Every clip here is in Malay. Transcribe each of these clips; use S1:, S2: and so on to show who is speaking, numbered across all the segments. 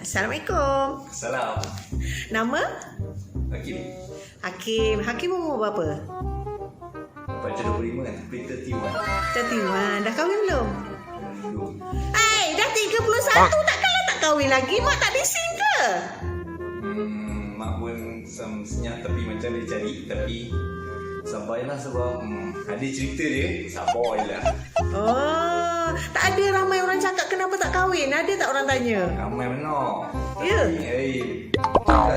S1: Assalamualaikum.
S2: Salam.
S1: Nama?
S2: Hakim.
S1: Hakim. Hakim umur berapa?
S2: Baca 25 kan, tapi 31.
S1: 31. Dah kahwin belum?
S2: Belum.
S1: Hai, dah 31 takkanlah tak kahwin lagi. Mak tak bising ke?
S2: Mak pun senyap tapi macam dia cari. Tapi sabarlah sebab ada cerita dia. Sabar je lah.
S1: Oh, tak ada ramai orang cakap kenapa tak kahwin. Ada tak orang tanya?
S2: Ramai benar.
S1: Ya?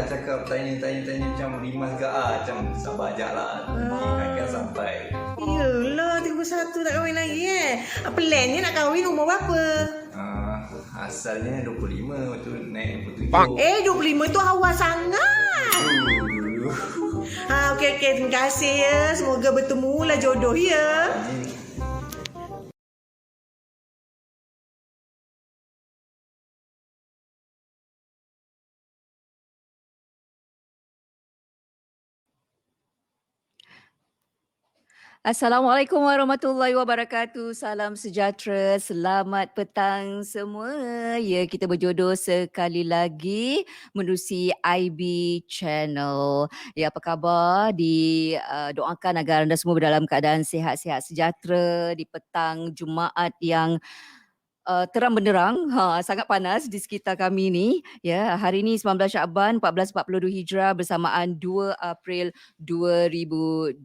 S2: Cakap tanya macam rimas ke macam sabar je lah. Akan sampai.
S1: Yelah, 31 tak kahwin lagi Plannya nak kahwin umur berapa?
S2: Asalnya 25, lepas tu naik 27.
S1: 25 tu awal sangat.
S2: Dulu.
S1: Okey, terima kasih ya. Semoga bertemulah jodoh ya.
S3: Assalamualaikum warahmatullahi wabarakatuh. Salam sejahtera. Selamat petang semua. Ya, kita berjodoh sekali lagi menerusi IB Channel. Ya, apa khabar? Doakan agar anda semua berdalam keadaan sihat-sihat sejahtera di petang Jumaat yang terang benderang, sangat panas di sekitar kami ni. Ya, hari ini 19 Syaban 1442 Hijrah bersamaan 2 April 2021.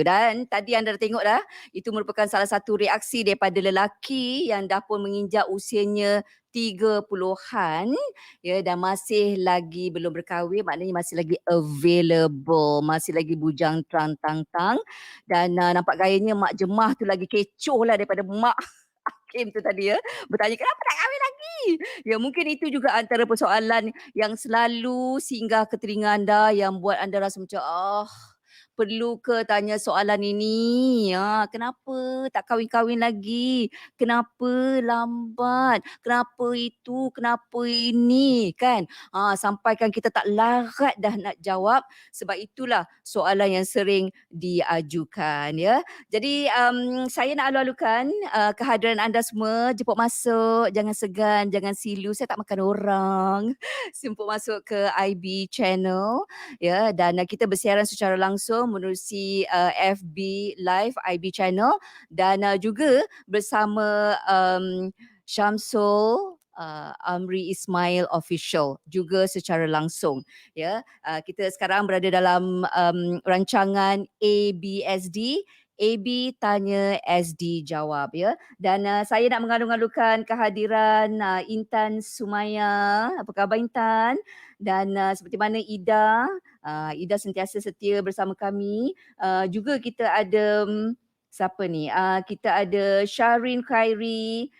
S3: Dan tadi anda dah tengok dah, itu merupakan salah satu reaksi daripada lelaki yang dah pun menginjak usianya 30-an ya, dan masih lagi belum berkahwin, maknanya masih lagi available, masih lagi bujang tang-tang-tang. Dan nampak gayanya mak jemah tu lagi kecoh lah daripada mak Hakim tu tadi ya, bertanya kenapa tak kahwin lagi? Ya, mungkin itu juga antara persoalan yang selalu singgah ke telinga anda yang buat anda rasa macam perlu ke tanya soalan ini? Kenapa tak kahwin-kahwin lagi? Kenapa lambat? Kenapa itu? Kenapa ini? Kan? Sampaikan kita tak larat dah nak jawab, sebab itulah soalan yang sering diajukan ya. Jadi saya nak alu-alukan kehadiran anda semua, jemput masuk, jangan segan, jangan silu, saya tak makan orang. Jemput masuk ke IB Channel ya, dan kita bersiaran secara langsung menerusi FB Live IB Channel, dan juga bersama Syamsul Amri Ismail Official juga secara langsung ya. Kita sekarang berada dalam rancangan ABSD, AB Tanya SD Jawab ya. Dan saya nak mengalu-alukan kehadiran Intan Sumaya. Apa khabar Intan? Dan seperti mana Ida, Ida sentiasa setia bersama kami. Juga kita ada siapa ni? Kita ada Syarin Khairi.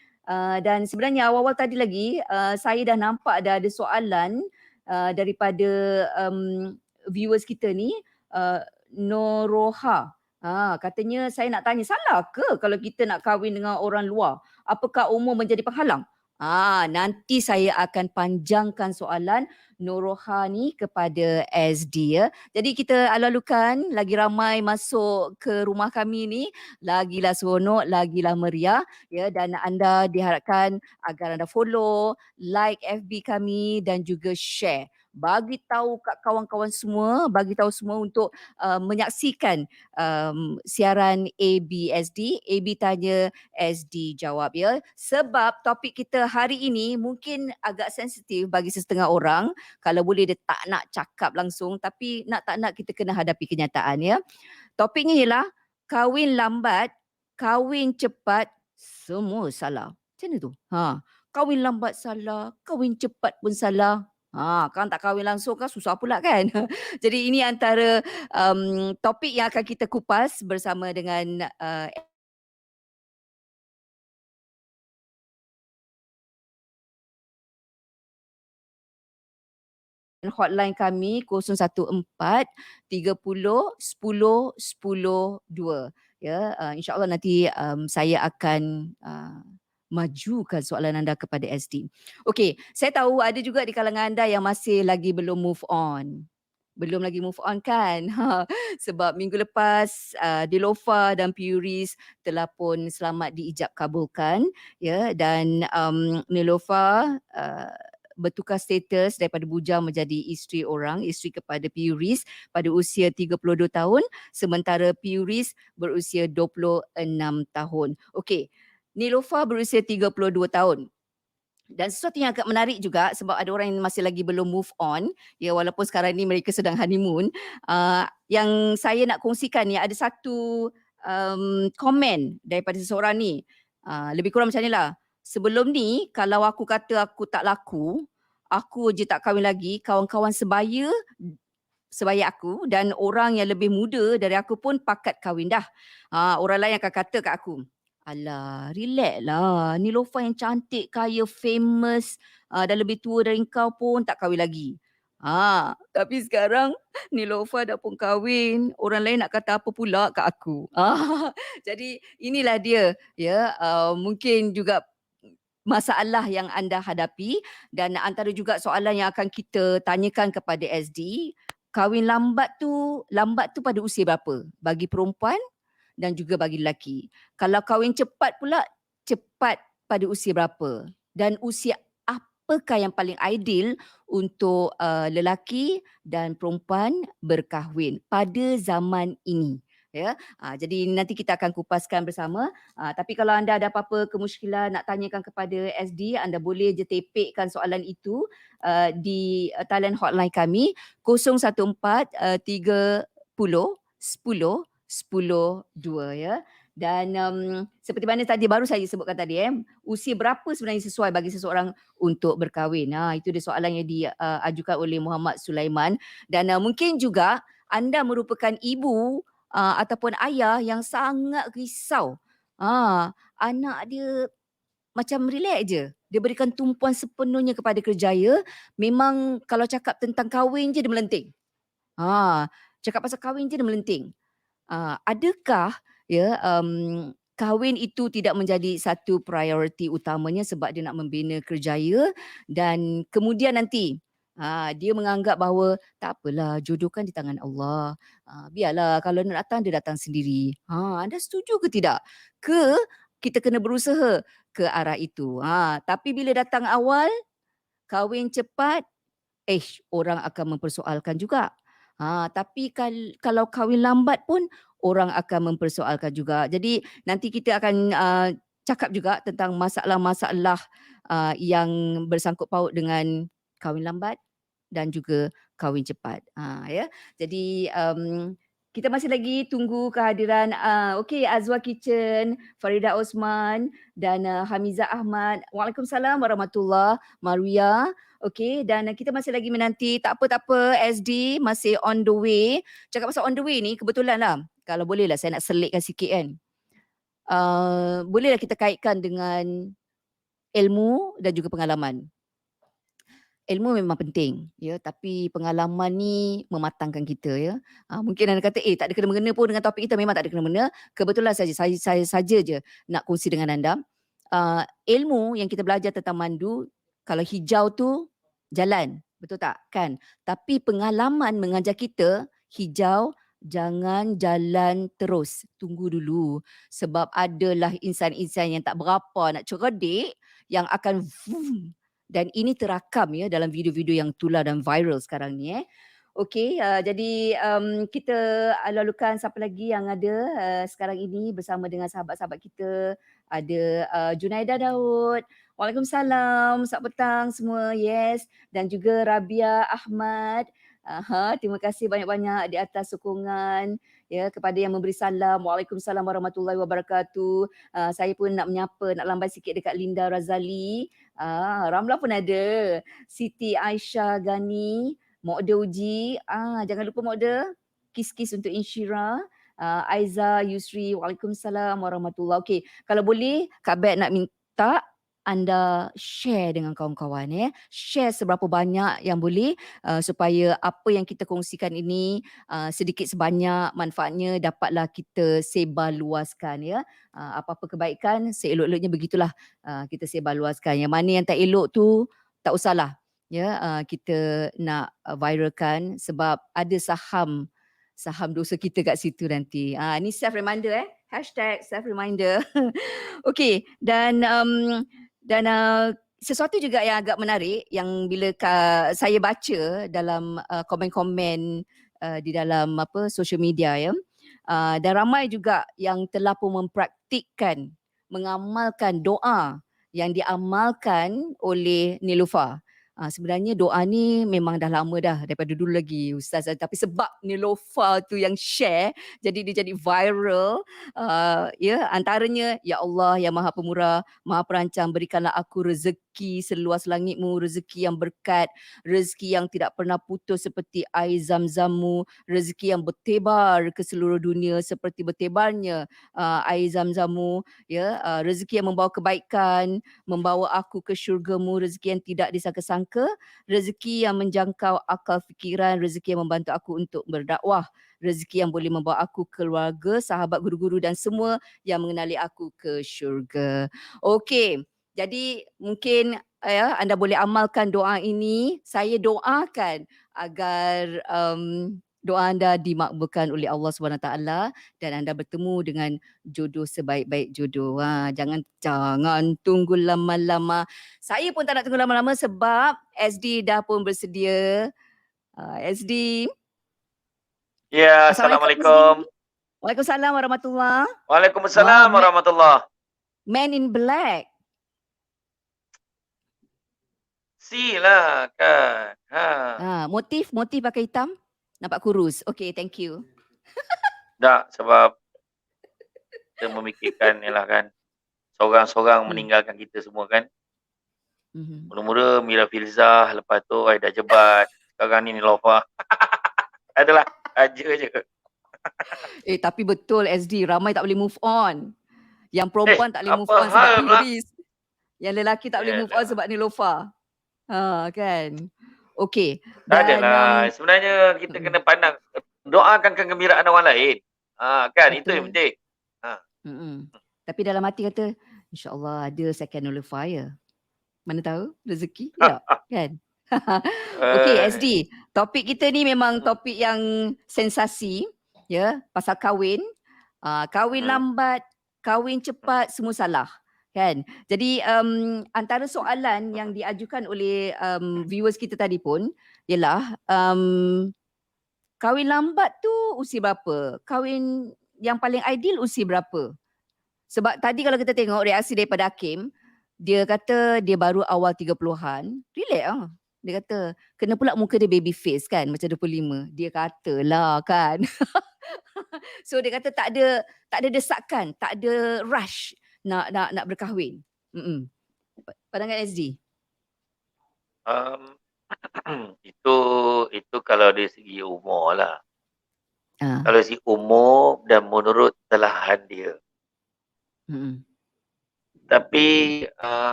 S3: Dan sebenarnya awal-awal tadi lagi saya dah nampak dah ada soalan daripada viewers kita ni, Noroha. Katanya saya nak tanya, salah ke kalau kita nak kahwin dengan orang luar? Apakah umur menjadi penghalang? Nanti saya akan panjangkan soalan Noroha ni kepada SD ya. Jadi kita alu-alukan, lagi ramai masuk ke rumah kami ni, lagilah seronok, lagilah meriah ya, dan anda diharapkan agar anda follow, like FB kami dan juga share. Bagi tahu kat kawan-kawan semua, bagi tahu semua untuk menyaksikan siaran ABSD, AB Tanya SD Jawab ya. Sebab topik kita hari ini mungkin agak sensitif bagi setengah orang. Kalau boleh dia tak nak cakap langsung, tapi nak tak nak kita kena hadapi kenyataan ya. Topiknya ialah kahwin lambat, kahwin cepat, semua salah. Macam mana tu? Kahwin lambat salah, kahwin cepat pun salah. Kan tak kahwin langsung kan susah pula kan. Jadi ini antara topik yang akan kita kupas bersama dengan hotline kami 014 30 10 10 2 ya. InsyaAllah nanti saya akan majukan soalan anda kepada SD. Okey, saya tahu ada juga di kalangan anda yang masih lagi belum move on. Belum lagi move on kan? Sebab minggu lepas Dilofa dan Puris telah pun selamat diijab kabulkan ya, dan Nilofa bertukar status daripada bujang menjadi isteri kepada Piuris pada usia 32 tahun, sementara Piuris berusia 26 tahun. Okey, Niloufar berusia 32 tahun. Dan sesuatu yang agak menarik juga sebab ada orang yang masih lagi belum move on, ya, walaupun sekarang ni mereka sedang honeymoon. Yang saya nak kongsikan ni, ada satu komen daripada seseorang ni. Lebih kurang macam ni lah. Sebelum ni kalau aku kata aku tak laku, aku je tak kahwin lagi, kawan-kawan sebaya aku dan orang yang lebih muda dari aku pun pakat kahwin dah. Orang lain akan kata kat aku, alah, relax lah. Niloufar yang cantik, kaya, famous dan lebih tua dari kau pun tak kahwin lagi. Tapi sekarang Niloufar dah pun kahwin. Orang lain nak kata apa pula kat aku. Jadi inilah dia, ya. Mungkin juga masalah yang anda hadapi dan antara juga soalan yang akan kita tanyakan kepada SD, kahwin lambat tu pada usia berapa? Bagi perempuan dan juga bagi lelaki. Kalau kahwin cepat pula, cepat pada usia berapa? Dan usia apakah yang paling ideal untuk lelaki dan perempuan berkahwin pada zaman ini? Ya, jadi nanti kita akan kupaskan bersama. Tapi kalau anda ada apa-apa kemusykilan nak tanyakan kepada SD, anda boleh je tepekkan soalan itu di talian hotline kami 014 30 10 10.2, ya. Dan seperti mana tadi baru saya sebutkan tadi, usia berapa sebenarnya sesuai bagi seseorang untuk berkahwin? Itu dia soalan yang diajukan oleh Muhammad Sulaiman. Dan mungkin juga anda merupakan ibu ataupun ayah yang sangat risau. Anak dia macam relax je. Dia berikan tumpuan sepenuhnya kepada kerjaya. Memang kalau cakap tentang kahwin je dia melenting. Cakap pasal kahwin je dia melenting. Adakah, ya, kahwin itu tidak menjadi satu prioriti utamanya sebab dia nak membina kerjaya dan kemudian nanti dia menganggap bahawa tak apalah, jodoh kan di tangan Allah. Biarlah kalau nak datang dia datang sendiri. Anda setuju ke tidak? Ke kita kena berusaha ke arah itu? Tapi bila datang awal, kahwin cepat, orang akan mempersoalkan juga. Tapi kalau kahwin lambat pun orang akan mempersoalkan juga. Jadi nanti kita akan cakap juga tentang masalah-masalah yang bersangkut paut dengan kahwin lambat dan juga kahwin cepat. Ya. Jadi kita masih lagi tunggu kehadiran Azwa Kitchen, Farida Osman dan Hamiza Ahmad. Waalaikumsalam warahmatullahi Maria. Okey, dan kita masih lagi menanti. Tak apa, SD masih on the way. Cakap pasal on the way ni, kebetulan lah. Kalau boleh lah saya nak selitkan sikit kan. Bolehlah kita kaitkan dengan ilmu dan juga pengalaman. Ilmu memang penting, ya, tapi pengalaman ni mematangkan kita, ya. Mungkin anda kata, tak ada kena-mengena pun dengan topik kita. Memang tak ada kena-mengena. Kebetulan saja, saya saja je nak kongsi dengan anda. Ilmu yang kita belajar tentang mandu, kalau hijau tu jalan, betul tak? Kan? Tapi pengalaman mengajar kita, hijau jangan jalan terus. Tunggu dulu. Sebab adalah insan-insan yang tak berapa nak cerdik yang akan dan ini terakam, ya, dalam video-video yang tular dan viral sekarang ni. Okey, jadi kita lalukan siapa lagi yang ada sekarang ini bersama dengan sahabat-sahabat kita. Ada Junaida Daud. Waalaikumsalam. Selamat petang semua. Yes. Dan juga Rabia Ahmad. Terima kasih banyak-banyak di atas sokongan, ya, kepada yang memberi salam. Waalaikumsalam warahmatullahi wabarakatuh. Saya pun nak menyapa, nak lambai sikit dekat Linda Razali. Ramlah pun ada. Siti Aisyah Gani. Mokda Uji. Jangan lupa Mokda. Kis-kis untuk Insyira. Aiza Yusri. Waalaikumsalam warahmatullahi. Okey, kalau boleh Kak Bet nak minta anda share dengan kawan-kawan, ya. Share seberapa banyak yang boleh supaya apa yang kita kongsikan ini sedikit sebanyak manfaatnya dapatlah kita sebarluaskan, ya. Apa-apa kebaikan seelok-eloknya begitulah kita sebarluaskan. Yang mana yang tak elok tu tak usahlah, ya, kita nak viralkan sebab ada saham dosa kita kat situ nanti. Ni self reminder, #self reminder. Okey, dan sesuatu juga yang agak menarik yang bila saya baca dalam komen-komen di dalam social media ya. Dan ramai juga yang telah pun mempraktikkan, mengamalkan doa yang diamalkan oleh Niloufar. Sebenarnya doa ni memang dah lama dah daripada dulu lagi Ustaz, tapi sebab Niloufar tu yang share jadi dia jadi viral. Ya, antaranya ya Allah yang Maha Pemurah, Maha Perancang, berikanlah aku rezeki seluas langitmu, rezeki yang berkat, rezeki yang tidak pernah putus seperti air zam-zammu, rezeki yang bertebar ke seluruh dunia seperti bertebarnya air zam-zammu, ya, rezeki yang membawa kebaikan, membawa aku ke syurgamu, rezeki yang tidak disangka-sangka, rezeki yang menjangkau akal fikiran, rezeki yang membantu aku untuk berdakwah, rezeki yang boleh membawa aku keluarga, sahabat, guru-guru dan semua yang mengenali aku ke syurga. Okey, jadi mungkin ya, anda boleh amalkan doa ini. Saya doakan agar doa anda dimakbulkan oleh Allah SWT dan anda bertemu dengan jodoh sebaik-baik jodoh. Jangan tunggu lama-lama. Saya pun tak nak tunggu lama-lama sebab SD dah pun bersedia. SD.
S4: Ya,
S3: Assalamualaikum.
S4: Assalamualaikum.
S3: Waalaikumsalam warahmatullahi.
S4: Waalaikumsalam warahmatullahi.
S3: Man in Black.
S4: Silakan. Ha.
S3: Motif pakai hitam. Nampak kurus. Okay, thank you.
S4: Tak, sebab kita memikirkan ialah kan seorang-seorang meninggalkan kita semua kan. Mula-mula Mira Filzah, lepas tu Aida Jebat, sekarang ni Niloufar. Adalah aja je.
S3: Tapi betul SD, ramai tak boleh move on. Yang perempuan tak boleh move
S4: apa
S3: on sebab
S4: hal pula?
S3: Firis. Yang lelaki tak boleh move on sebab Niloufar. Kan. Okey.
S4: Tak adalah. Sebenarnya kita kena pandang, doakan kegembiraan orang lain. Kan, itu yang penting.
S3: Tapi dalam hati kata, InsyaAllah ada second Niloufar ya. Mana tahu rezeki. Ya, kan? Okey, SD. Topik kita ni memang topik yang sensasi. Ya, pasal kahwin. Kahwin lambat, kahwin cepat, semua salah. Kan? Jadi antara soalan yang diajukan oleh viewers kita tadi pun ialah kahwin lambat tu usia berapa? Kahwin yang paling ideal usia berapa? Sebab tadi kalau kita tengok reaksi daripada Hakim, dia kata dia baru awal 30-an. Relax lah. Dia kata, kena pula muka dia baby face kan, macam 25. Dia katalah kan. So dia kata tak ada desakan, tak ada rush nak berkahwin. Pandangan SD.
S4: Itu kalau dari segi umur lah. Kalau dari segi umur dan menurut telahan dia. Tapi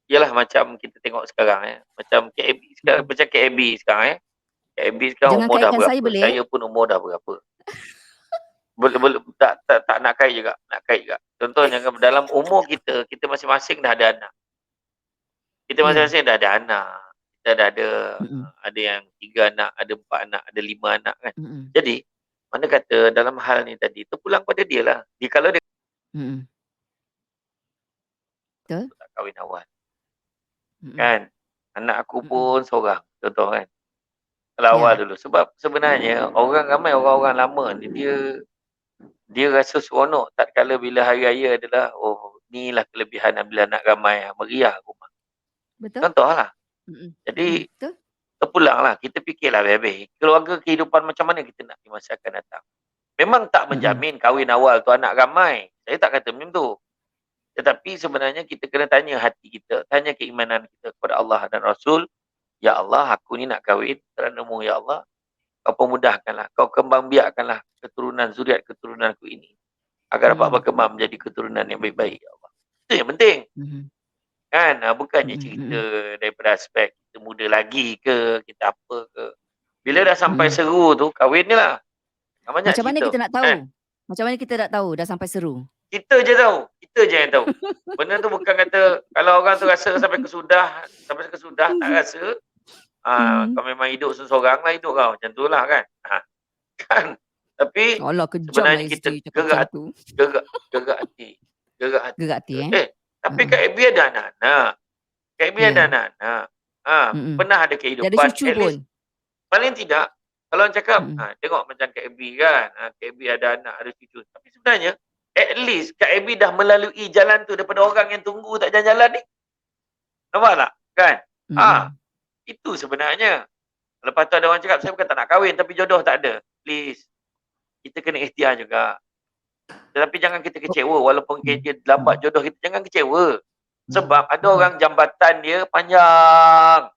S4: yalah macam kita tengok sekarang macam KAB sekarang, macam KAB sekarang KAB sekarang
S3: jangan
S4: umur dah berapa?
S3: Saya
S4: pun umur dah berapa? Boleh tak nak kait juga, Contohnya dalam umur kita masing-masing dah ada anak. Kita masing-masing dah ada anak. Kita dah ada yang 3 anak, ada 4 anak, ada 5 anak kan. Jadi mana kata dalam hal ni tadi terpulang pada dia lah. Kalau dia tak kahwin awal. Kan? Anak aku pun seorang, contoh kan. Kalau awal dulu. Sebab sebenarnya ramai orang-orang lama ni dia rasa seronok tak kala bila hari raya adalah inilah kelebihan bila anak ramai, meriah rumah.
S3: Betul.
S4: Contoh lah. Jadi terpulang lah. Kita fikirlah habis-habis. Keluarga kehidupan macam mana kita nak di masa akan datang. Memang tak menjamin kahwin awal tu anak ramai. Saya tak kata macam tu. Tetapi sebenarnya kita kena tanya hati kita, tanya keimanan kita kepada Allah dan Rasul. Ya Allah, aku ni nak kahwin kerana-Mu ya Allah. Kau pemudahkanlah, kau kembang biakkanlah keturunan zuriat keturunan aku ini agar dapat berkembang menjadi keturunan yang baik-baik ya Allah. Itu yang penting. Kan, bukannya cerita daripada aspek kita muda lagi ke, kita apa ke. Bila dah sampai seru tu, kahwin ni lah.
S3: Macam mana kita nak tahu? Macam mana kita nak tahu dah sampai seru?
S4: Kita je tahu. Kita je yang tahu. Benda tu bukan kata kalau orang tu rasa sampai kesudah tak rasa. Kau memang hidup seorang lah hidup kau. Macam tu lah kan. Kan. Tapi sebenarnya kita gerak hati.
S3: Gerak hati
S4: tapi Kak Abby ada anak-anak. Kak Abi
S3: Ya.
S4: ada anak-anak.
S3: Mm-mm.
S4: Pernah ada
S3: Dia ada
S4: kehidupan.
S3: cucu
S4: At
S3: pun.
S4: least paling tidak kalau orang cakap,
S3: Mm-mm.
S4: tengok macam Kak Abi kan, Kak Abi ada anak, ada cucu. Tapi sebenarnya, at least Kak Abi dah melalui jalan tu daripada orang yang tunggu tak jalan-jalan ni. Nampak tak? Kan?
S3: Mm-mm.
S4: Itu sebenarnya. Lepas tu ada orang cakap, saya bukan tak nak kahwin, tapi jodoh tak ada. Please. Kita kena ikhtiar juga. Tetapi jangan kita kecewa. Walaupun kita lambat jodoh kita, jangan kecewa. Sebab ada orang jambatan dia panjang.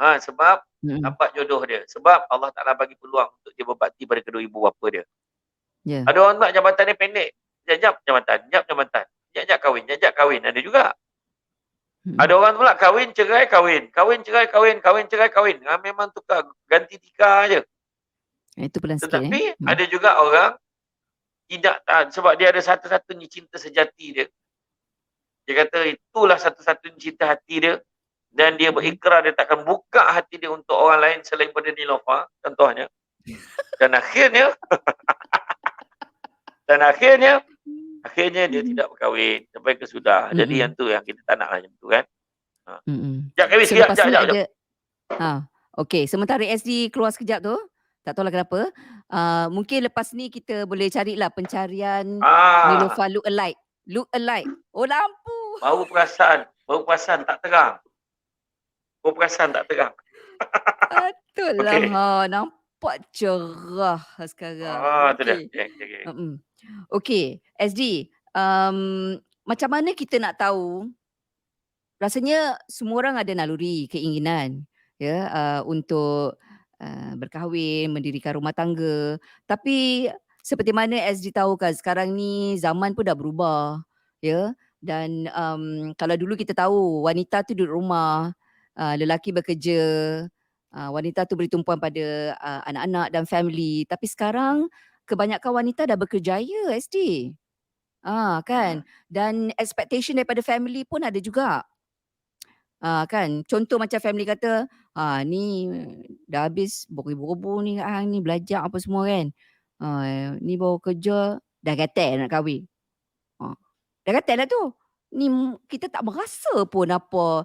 S4: Sebab dapat jodoh dia. Sebab Allah Ta'ala bagi peluang untuk dia berbakti pada kedua ibu bapa dia.
S3: Ya.
S4: Ada orang nak jambatan dia pendek. Jap jambatan, jap jambatan. Jap kahwin, jap kahwin. Ada juga. Ada orang pula kahwin, cerai, kahwin. Kahwin, cerai, kahwin. Kahwin, cerai, kahwin. Memang tukar. Ganti tikar je.
S3: Itu pelan sikit.
S4: Tetapi ada juga orang tidak tahan. Sebab dia ada satu-satunya cinta sejati dia. Dia kata itulah satu-satunya cinta hati dia. Dan dia berikrar dia takkan buka hati dia untuk orang lain selain pada Nilofa. Contohnya. Dan akhirnya akhirnya dia tidak berkahwin sampai ke sudah. Jadi yang tu yang kita tak nak macam tu kan. Sekejap Kak Abi, sekejap.
S3: Okey, sementara SD keluar sekejap tu, tak tahulah kenapa. Mungkin lepas ni kita boleh carilah pencarian Nilofa look alike. Look alike. Oh, lampu.
S4: Baru perasan tak terang.
S3: Betul lah.
S4: Okey.
S3: Nampak cerah sekarang.
S4: Tu dia. Okay.
S3: Okey, SD. Macam mana kita nak tahu, rasanya semua orang ada naluri, keinginan untuk berkahwin, mendirikan rumah tangga. Tapi seperti mana SD tahu kan, sekarang ni zaman pun dah berubah. Dan kalau dulu kita tahu wanita tu duduk rumah, lelaki bekerja, wanita tu beri tumpuan pada anak-anak dan family. Tapi sekarang kebanyakan wanita dah berkerjaya SD. Kan? Dan expectation daripada family pun ada juga. Kan? Contoh macam family kata, ni dah habis beribu-ribu ni kat hang ni, belajar apa semua kan. Ni baru kerja, dah kata nak kahwin. Dah kata lah tu. Ni kita tak berasa pun apa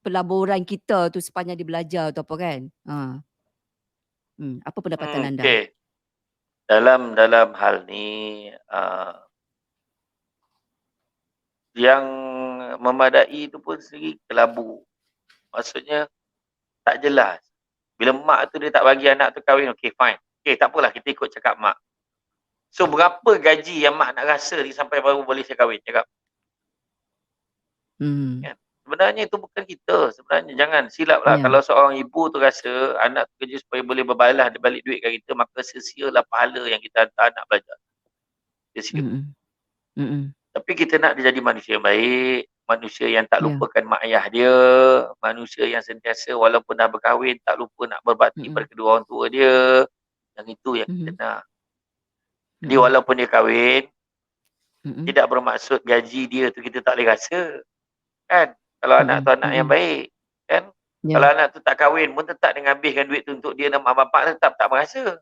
S3: pelaburan kita tu sepanjang dia belajar tu apa kan. Apa pendapatan anda?
S4: Okay. Dalam hal ni yang memadai itu pun sendiri kelabu. Maksudnya tak jelas. Bila mak tu dia tak bagi anak tu kahwin, okay fine. Okay, tak apalah, kita ikut cakap mak. So berapa gaji yang mak nak rasa ni sampai baru boleh saya kahwin, cakap. Kan? Sebenarnya itu bukan kita. Sebenarnya jangan silap lah. Kalau seorang ibu tu rasa anak tu kerja supaya boleh berbalas dia balik duit kat kita, maka sia-sialah pahala yang kita hantar anak belajar. Sia-sia. Tapi kita nak dia jadi manusia yang baik, manusia yang tak lupakan mak ayah dia, manusia yang sentiasa walaupun dah berkahwin tak lupa nak berbakti pada kedua orang tua dia. Yang itu yang kita nak. Jadi walaupun dia kahwin, tidak bermaksud gaji dia tu kita tak boleh rasa. Kan? Kalau anak tu anak yang baik. Kan? Kalau anak tu tak kahwin pun tetap dia habiskan duit tu untuk dia dan mak bapak tetap tak merasa.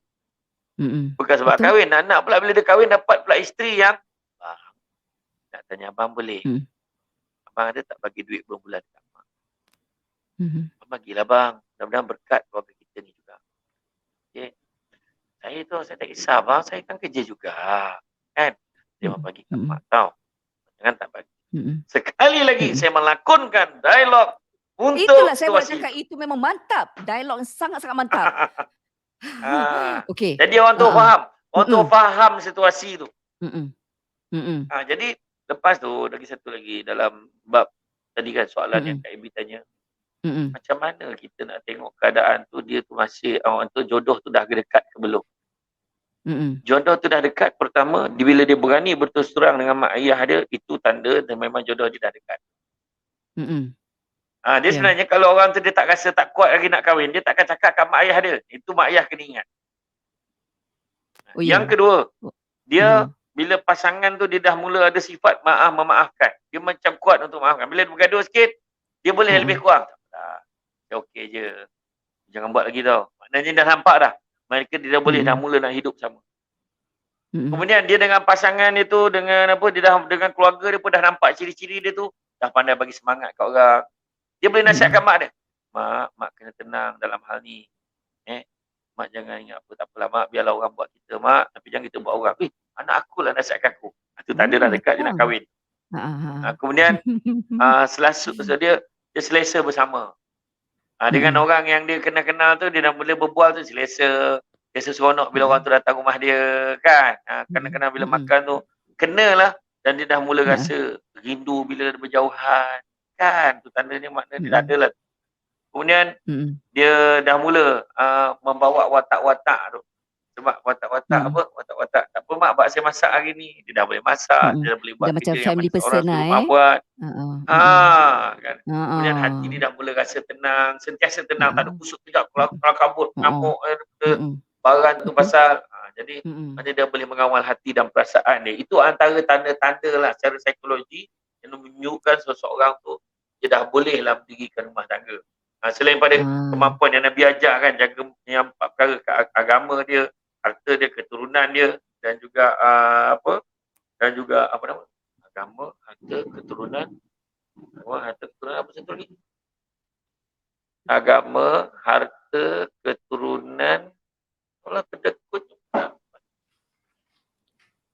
S4: Bukan sebab kahwin. Anak pula bila dia kahwin dapat pula isteri yang nak tanya abang boleh. Abang ada tak bagi duit berbulan dekat mak? Abang bagilah bang. Mudah-mudahan berkat keluarga kita ni juga. Okay. Saya tak kisah bang. Saya kan kerja juga. Kan? Dia mau bagi kat mak tau. Jangan tak bagi. Sekali lagi saya melakonkan dialog untuk
S3: itulah saya nak
S4: situasi
S3: cakap, itu memang mantap. Dialog yang sangat-sangat mantap. Okey.
S4: Jadi orang tu faham. Orang tu faham situasi tu. Jadi lepas tu lagi satu lagi dalam bab tadi kan soalan yang Kak Abi tanya. Macam mana kita nak tengok keadaan tu dia tu masih orang tu jodoh tu dah dekat ke belum? Jodoh tu dah dekat, pertama bila dia berani berterus terang dengan mak ayah dia, itu tanda dan memang jodoh dia dah dekat. Dia sebenarnya kalau orang tu dia tak rasa tak kuat lagi nak kahwin, dia takkan cakap kat mak ayah dia. Itu mak ayah kena ingat. Yang kedua, dia bila pasangan tu dia dah mula ada sifat memaafkan. Dia macam kuat untuk maafkan. Bila dia bergaduh sikit, dia boleh lebih kurang. Dia okey je. Jangan buat lagi tau. Maknanya dah nampak dah. Mereka dia dah boleh dah mula nak hidup sama. Kemudian dia dengan pasangan dia tu, dengan apa, dia dah dengan keluarga dia pun dah nampak ciri-ciri dia tu. dah pandai bagi semangat kat orang. Dia boleh nasihatkan mak dia. Mak kena tenang dalam hal ni. Mak jangan ingat apa, tak apalah mak, biarlah orang buat kita mak, tapi jangan kita buat orang. Anak aku lah nasihatkan aku. Itu tak ada dah dekat dia nak kahwin. Kemudian dia selesa bersama. Dengan orang yang dia kenal tu, dia dah boleh berbual tu selesa. Dia seronok bila orang tu datang rumah dia kan. Kadang-kadang bila makan tu kenalah, dan dia dah mula rasa rindu bila dia berjauhan kan. Tu tandanya makna dia dah ada lah. Kemudian dia dah mula membawa watak-watak tu. Sebab watak-watak apa? Watak-watak tak apa mak, buat saya masak hari ni. Dia dah boleh masak, dia dah boleh buat
S3: Dah macam
S4: kerja yang
S3: family
S4: macam orang
S3: person
S4: suruh
S3: lah
S4: mak buat. Kan.
S3: Ha.
S4: Kemudian hati ni dah mula rasa tenang, sentiasa tenang, tak ada kusut tidak, keluar kabut, ngamuk, barang tu pasal. Jadi mana dia boleh mengawal hati dan perasaan dia. Itu antara tanda-tanda lah secara psikologi yang menunjukkan seseorang tu dia dah boleh lah mendirikan rumah tangga. Selain pada kemampuan yang Nabi ajar kan, jaga yang 4 perkara, agama dia, harta dia, keturunan dia, dan juga agama, harta, keturunan. Apa satu lagi? Agama, harta, keturunan. Kalau kedekut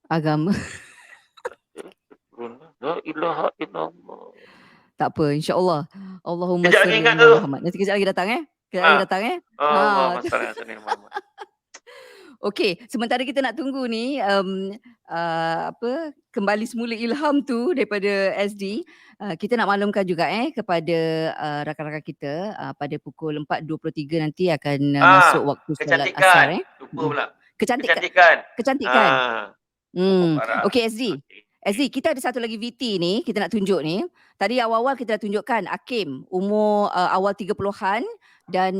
S3: Agama.
S4: keturunan. La ilaha illallah.
S3: Tak apa, insya-Allah. Allahumma
S4: Kejap lagi
S3: salli
S4: ingat
S3: ala
S4: tu.
S3: Muhammad. Nanti kejap lagi datang Kejap lagi datang
S4: Allah salli Muhammad.
S3: Okey, sementara kita nak tunggu ni kembali semula ilham tu daripada SD, kita nak maklumkan juga kepada rakan-rakan kita pada pukul 4.23 nanti akan masuk waktu solat asar
S4: Lupa pula.
S3: Kecantikan.
S4: Parah.
S3: Okey SD, kita ada satu lagi VT ni kita nak tunjuk ni. Tadi awal-awal kita dah tunjukkan Hakim umur awal 30-an dan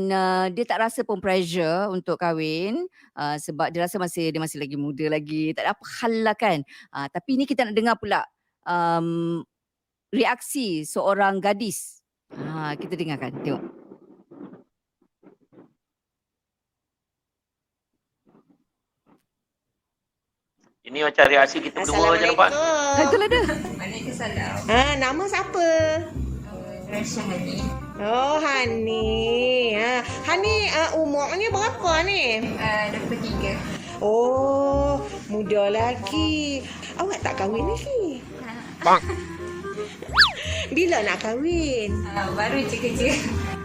S3: dia tak rasa pun pressure untuk kahwin sebab dia rasa dia masih lagi muda lagi, tak ada apa hal lah kan. Tapi ni kita nak dengar pula reaksi seorang gadis. Kita dengarkan, tengok.
S4: Ini macam reaksi kita berdua je nampak.
S3: Itulah dia.
S5: Waalaikumsalam.
S1: Nama siapa?
S5: Rasha Hani.
S1: Oh, Hani. Hani umurnya berapa ni?
S5: 23.
S1: Oh, muda lagi. Awak tak kahwin lagi? Bila nak kahwin?
S5: Baru je kerja.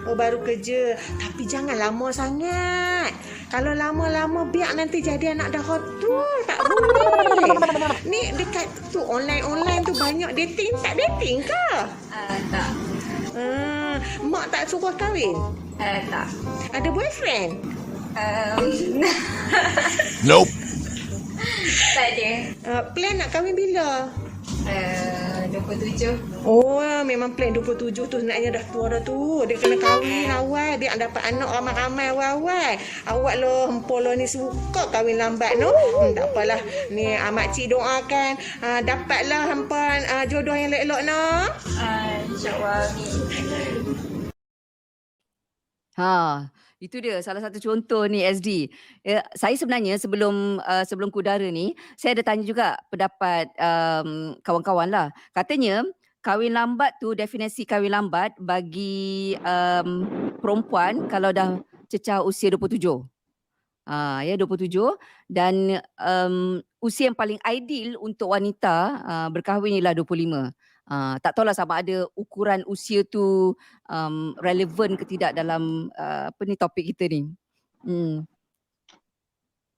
S1: Oh, baru kerja. Tapi jangan lama sangat. Kalau lama-lama biar nanti jadi anak dah hotul. Tak boleh. Ni dekat tu online tu banyak dating. Tak dating ke?
S5: Tak.
S1: Mak tak suruh kahwin?
S5: Tak.
S1: Ada boyfriend?
S2: Nope.
S5: Tak ada.
S1: Plan nak kahwin bila?
S5: 27.
S1: Oh, memang plan 27 tu sebenarnya dah tua dah tu. Dia kena kahwin awal, dia dapat anak ramai-ramai awal-awal. Awak lo hempolo ni suka kahwin lambat no. Tak apalah. Ni makcik doakan dapatlah hampa jodoh yang elok-elok no.
S5: InsyaAllah.
S3: Itu dia salah satu contoh ni SD. Saya sebenarnya sebelum kudara ni, saya ada tanya juga pendapat kawan-kawan lah. Katanya kahwin lambat tu, definisi kahwin lambat bagi perempuan kalau dah cecah usia 27. 27 dan usia yang paling ideal untuk wanita berkahwin ialah 25. Tak tahulah sama ada ukuran usia tu relevan ke tidak dalam topik kita ni.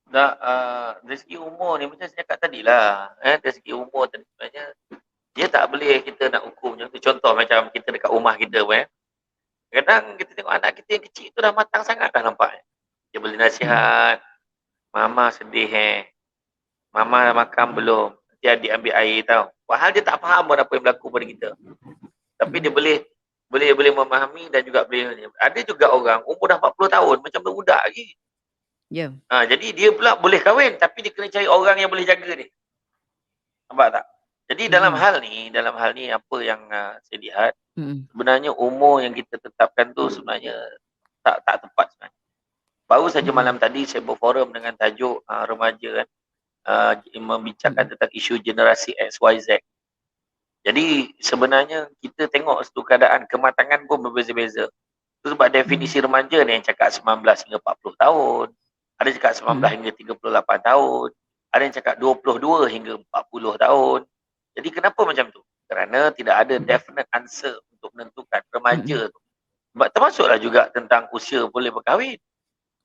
S4: Dari segi umur ni macam saya cakap tadi lah. Dari segi umur tadi sebenarnya dia tak boleh kita nak ukur macam tu. Contoh macam kita dekat rumah kita pun kadang kita tengok anak kita yang kecil tu dah matang sangat dah nampak. Dia boleh nasihat. Mama sedih Mama dah makan belum? Nanti adik ambil air tau. Padahal dia tak faham apa yang berlaku pada kita. Tapi dia boleh memahami dan juga boleh. Ada juga orang umur dah 40 tahun macam budak lagi.
S3: Ya.
S4: Jadi dia pula boleh kahwin tapi dia kena cari orang yang boleh jaga dia. Nampak tak? Jadi dalam hal ni apa yang saya lihat sebenarnya umur yang kita tetapkan tu sebenarnya tak tepat sebenarnya. Baru saja malam tadi saya berforum dengan tajuk remaja kan. Membicarakan tentang isu generasi XYZ. Jadi sebenarnya kita tengok satu keadaan kematangan pun berbeza-beza. Itu sebab definisi remaja ni yang cakap 19 hingga 40 tahun. Ada cakap 19 hingga 38 tahun. Ada yang cakap 22 hingga 40 tahun. Jadi kenapa macam tu? Kerana tidak ada definite answer untuk menentukan remaja tu. Sebab termasuklah juga tentang usia boleh berkahwin.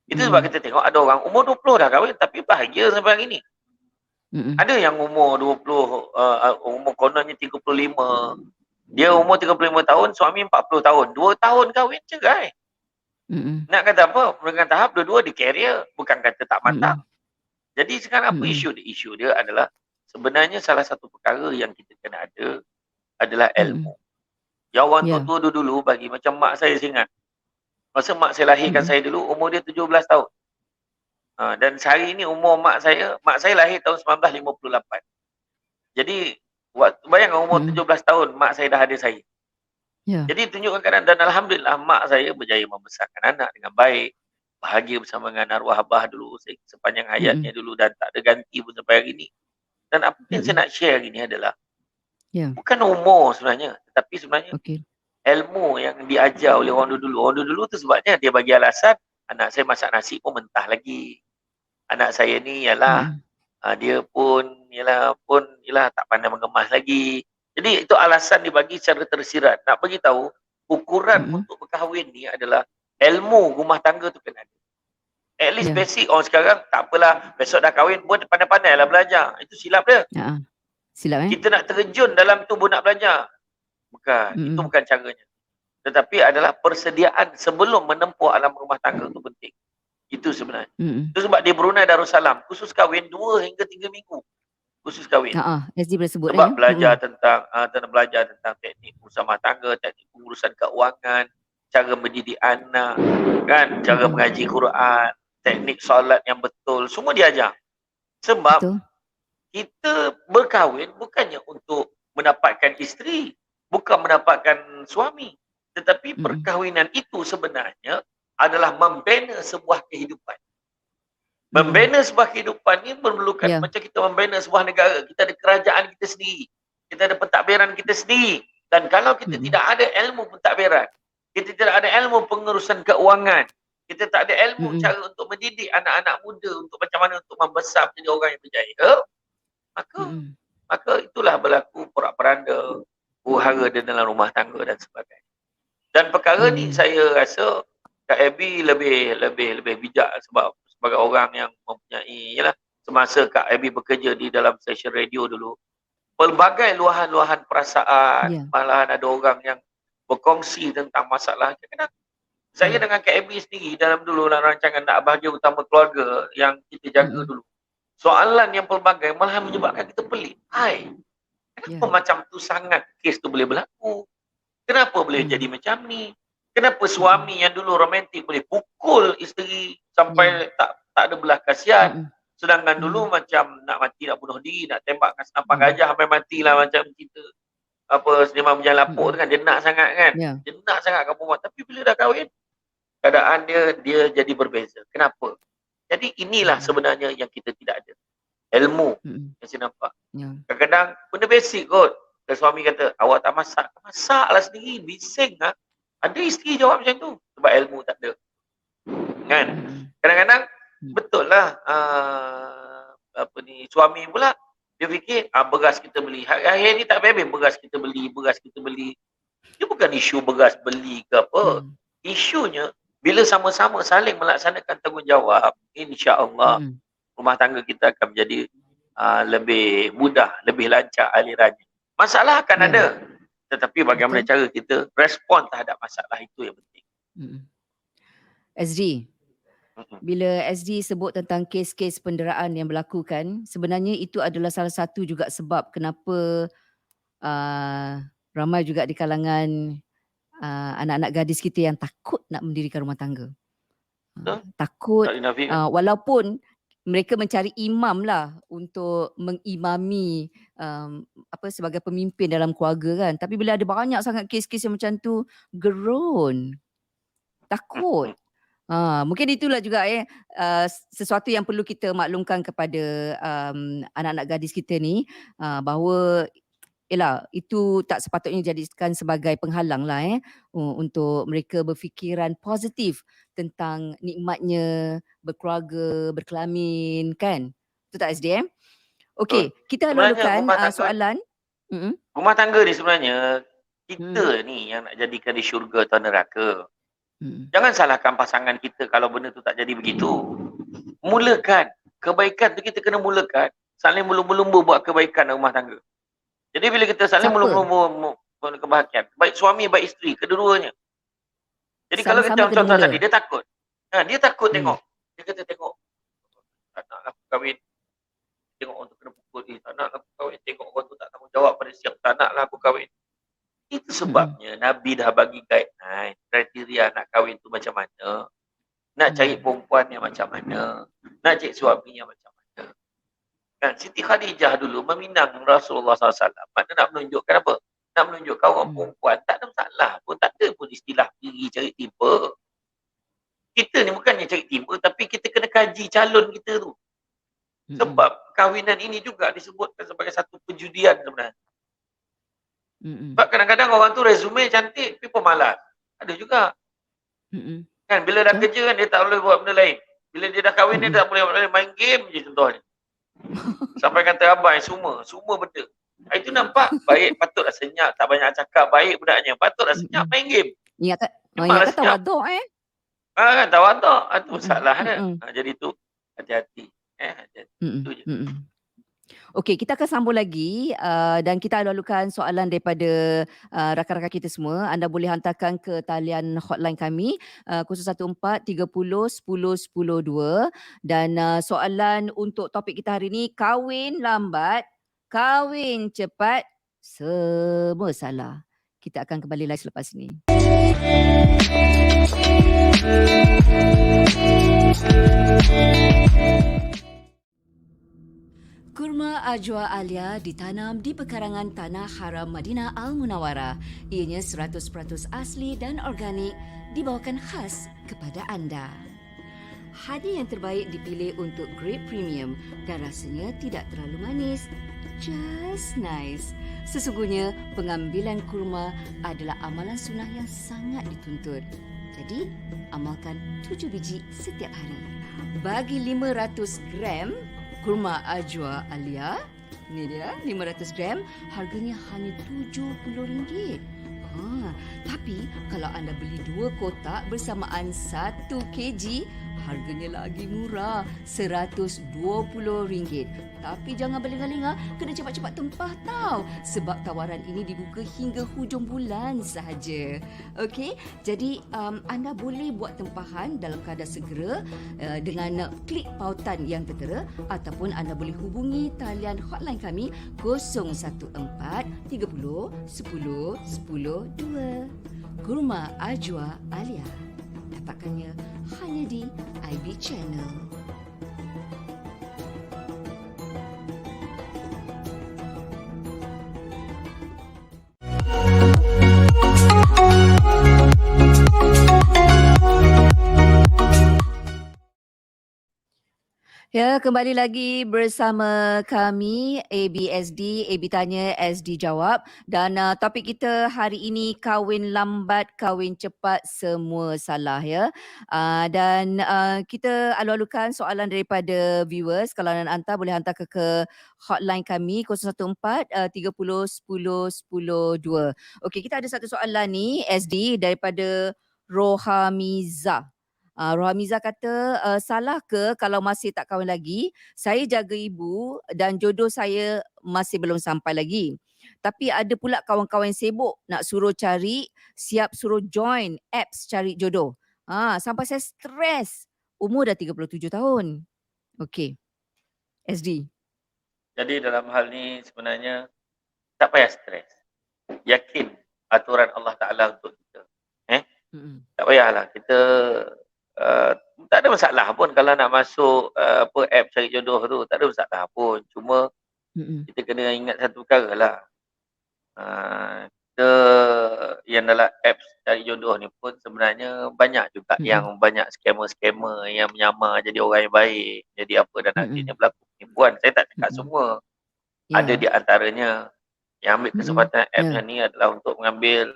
S4: Itu sebab kita tengok ada orang umur 20 dah kahwin tapi bahagia sampai hari ni. Ada yang umur 20, umur kononnya 35. Dia umur 35 tahun, suami 40 tahun. 2 tahun kahwin cerai. Nak kata apa? Dengan tahap dua-dua di career. Bukan kata tak matang. Jadi sekarang apa isu dia? Isu dia adalah sebenarnya salah satu perkara yang kita kena ada adalah ilmu. Yang orang tua-tua dulu bagi macam mak saya ingat. Masa mak saya lahirkan saya dulu, umur dia 17 tahun. Dan sehari ini umur mak saya lahir tahun 1958. Jadi bayangkan umur 17 tahun mak saya dah ada saya. Jadi tunjukkan keadaan dan alhamdulillah mak saya berjaya membesarkan anak dengan baik. Bahagia bersama dengan arwah abah dulu sepanjang hayatnya dulu dan tak ada ganti pun sampai hari ini. Dan apa yang saya nak share hari ini adalah bukan umur sebenarnya, tetapi sebenarnya ilmu yang diajar oleh orang dulu. Orang dulu tu sebabnya dia bagi alasan anak saya masak nasi pun mentah lagi. Anak saya ni ialah dia pun tak pandai mengemas lagi. Jadi itu alasan dibagi secara tersirat. Nak bagi tahu ukuran untuk berkahwin ni adalah ilmu rumah tangga tu kena ada. At least basic orang sekarang tak apalah besok dah kahwin pun pandai-pandai lah belajar. Itu silap dia.
S3: Silap
S4: Kita nak terjun dalam tu pun nak belajar. Bukan. Itu bukan caranya. Tetapi adalah persediaan sebelum menempuh alam rumah tangga tu penting. Itu sebenarnya. Itu sebab di Brunei Darussalam khusus kahwin 2 hingga 3 minggu. Khusus kahwin.
S3: SD boleh sebut
S4: sebab belajar tentang teknik urusan rumah tangga, teknik pengurusan keuangan, cara mendidik anak, kan, cara mengaji Quran, teknik solat yang betul, semua diajar. Sebab kita berkahwin bukannya untuk mendapatkan isteri, bukan mendapatkan suami, tetapi perkahwinan itu sebenarnya adalah membina sebuah kehidupan. Membina sebuah kehidupan ni memerlukan macam kita membina sebuah negara. Kita ada kerajaan kita sendiri. Kita ada pentadbiran kita sendiri. Dan kalau kita tidak ada ilmu pentadbiran, kita tidak ada ilmu pengurusan keuangan, kita tak ada ilmu cara untuk mendidik anak-anak muda untuk macam mana untuk membesar menjadi orang yang berjaya, maka itulah berlaku porak-poranda, huru-hara di dalam rumah tangga dan sebagainya. Dan perkara ni saya rasa Kak Abby lebih bijak sebab sebagai orang yang mempunyai semasa Kak Abby bekerja di dalam stesen radio dulu, pelbagai luahan-luahan perasaan, malahan ada orang yang berkongsi tentang masalah. Kadang saya dengan Kak Abby sendiri dalam rancangan Nak Bahagia Utama Keluarga yang kita jaga dulu, soalan yang pelbagai malahan menyebabkan kita pelik. Kenapa macam tu sangat kes tu boleh berlaku? Kenapa boleh jadi macam ni? Kenapa suami yang dulu romantik boleh pukul isteri sampai tak ada belah kasihan? Sedangkan dulu macam nak mati, nak bunuh diri, nak tembak dengan senapan gajah sampai matilah macam kita. Seniman berjalan lapuk tu kan, dia nak sangat kan. Dia nak sangat kat perempuan. Tapi bila dah kahwin, keadaan dia jadi berbeza. Kenapa? Jadi inilah sebenarnya yang kita tidak ada. Ilmu yang saya nampak. Kadang-kadang benda basic kot. Kalau suami kata, awak tak masak. Masaklah sendiri, bising lah. Ada isteri jawab macam tu. Sebab ilmu tak ada. Kan? Kadang-kadang betul lah suami pula dia fikir beras kita beli. Hari ni tak habis beras kita beli. Dia bukan isu beras beli ke apa. Isunya bila sama-sama saling melaksanakan tanggungjawab, insya-Allah rumah tangga kita akan menjadi lebih mudah, lebih lancar alirannya. Masalah akan ada. Tetapi bagaimana cara kita respon terhadap masalah itu yang penting.
S3: SD, bila SD sebut tentang kes-kes penderaan yang berlaku kan, sebenarnya itu adalah salah satu juga sebab kenapa ramai juga di kalangan anak-anak gadis kita yang takut nak mendirikan rumah tangga. Takut walaupun mereka mencari imam lah untuk mengimami sebagai pemimpin dalam keluarga kan. Tapi bila ada banyak sangat kes-kes yang macam tu, gerun, takut. Mungkin itulah juga sesuatu yang perlu kita maklumkan kepada anak-anak gadis kita ni, bahawa Yelah, itu tak sepatutnya jadikan sebagai penghalang lah untuk mereka berfikiran positif tentang nikmatnya berkeluarga, berkelamin kan. Betul tak SDM?
S4: Betul.
S3: Okey, kita
S4: Sebenarnya
S3: lalukan soalan.
S4: rumah tangga ni sebenarnya
S3: Mm-mm.
S4: kita ni yang nak jadikan di syurga atau neraka.
S3: Mm-mm.
S4: Jangan salahkan pasangan kita kalau benda tu tak jadi begitu. Mulakan. Kebaikan tu kita kena mulakan. Saling berlumba-lumba buat kebaikan dalam rumah tangga. Jadi bila kita saling
S3: Siapa?
S4: berlumba-lumba buat kebahagiaan, baik suami, baik isteri, kedua-duanya. Jadi kalau kita
S3: Sama-sama kena
S4: contoh
S3: mula.
S4: tadi, dia takut. Dia takut
S3: Hmm.
S4: tengok. Dia kata tengok. Tak nak aku kahwin. Tengok orang tu kena pukul. Tak nak aku kahwin. Tengok orang tu tak tanggungjawab pada siap. Tak naklah aku kahwin. Itu sebabnya Nabi dah bagi guideline. Kriteria nak kahwin tu macam mana. Nak cari perempuan yang macam mana. Nak cari suami yang macam mana. Kan Siti Khadijah dulu meminang Rasulullah SAW. Makna nak menunjukkan apa? Nak menunjukkan orang perempuan tak ada masalah pun. Tak ada pun istilah pergi cari timba. Kita ni bukannya cari timba, tapi kita kena kaji calon kita tu. Sebab kahwinan ini juga disebutkan sebagai satu perjudian sebenarnya. Sebab kadang-kadang orang tu resume cantik tapi pemalas. Ada juga. Kan bila dah kerja kan dia tak boleh buat benda lain. Bila dia dah kahwin dia tak boleh buat benda lain. Main game je contohnya. Sampai kan terabai semua benda. Itu nampak baik, patutlah senyap, tak banyak cakap, baik budaknya. Patutlah senyap main game.
S3: Ingat
S4: Memanglah
S3: kata
S4: senyap.
S3: tawaduk
S4: Kan tawaduk. Itu masalah dia. Jadi tu hati-hati. Hati-hati. Itu je.
S3: Okey, kita akan sambung lagi dan kita lalukan soalan daripada rakan-rakan kita semua. Anda boleh hantarkan ke talian hotline kami 014 30 10 10 2 dan soalan untuk topik kita hari ini, kahwin lambat, kahwin cepat, semua salah. Kita akan kembali lagi selepas ini. Kurma Ajwa Alia ditanam di pekarangan Tanah Haram Madinah Al-Munawwarah. Ianya 100% asli dan organik, dibawakan khas kepada anda. Hadi yang terbaik dipilih untuk grade premium dan rasanya tidak terlalu manis. Just nice. Sesungguhnya, pengambilan kurma adalah amalan sunnah yang sangat dituntut. Jadi, amalkan 7 biji setiap hari. Bagi 500 gram kurma Ajwa Alia, ni dia 500 gram, harganya hanya RM70. Tapi kalau anda beli 2 kotak bersamaan 1 kg, harganya lagi murah, RM120. Tapi jangan berlengah-lengah, kena cepat-cepat tempah tau. Sebab tawaran ini dibuka hingga hujung bulan sahaja. Okey, jadi anda boleh buat tempahan dalam keadaan segera dengan klik pautan yang tertera ataupun anda boleh hubungi talian hotline kami 014 30 10 10 2. Kurma Ajwa Alia. Dapatkannya hanya di IB Channel. Ya, kembali lagi bersama kami ABSD, AB Tanya, SD Jawab dan topik kita hari ini kahwin lambat, kahwin cepat, semua salah ya. Dan kita alu-alukan soalan daripada viewers. Kalau anda hantar boleh hantar ke hotline kami 014 30 10 10 2. Okey, kita ada satu soalan ni SD daripada Rohamiza. Rohamiza kata, salah ke kalau masih tak kahwin lagi, saya jaga ibu dan jodoh saya masih belum sampai lagi. Tapi ada pula kawan-kawan sibuk nak suruh cari, siap suruh join apps cari jodoh. Sampai saya stres. Umur dah 37 tahun. Okey. SD.
S4: Jadi dalam hal ni sebenarnya tak payah stres. Yakin aturan Allah Ta'ala untuk kita. Tak payahlah. Kita tak ada masalah pun kalau nak masuk app cari jodoh tu. Tak ada masalah pun. Cuma kita kena ingat satu perkara lah. Kita yang dalam apps cari jodoh ni pun sebenarnya banyak juga yang banyak scammer-scammer yang menyamar jadi orang yang baik. Jadi apa dan akhirnya berlaku penipuan. Saya tak cakap semua. Ada di antaranya. Yang ambil
S3: Mm-mm.
S4: kesempatan app
S3: Ya.
S4: yang ni adalah untuk mengambil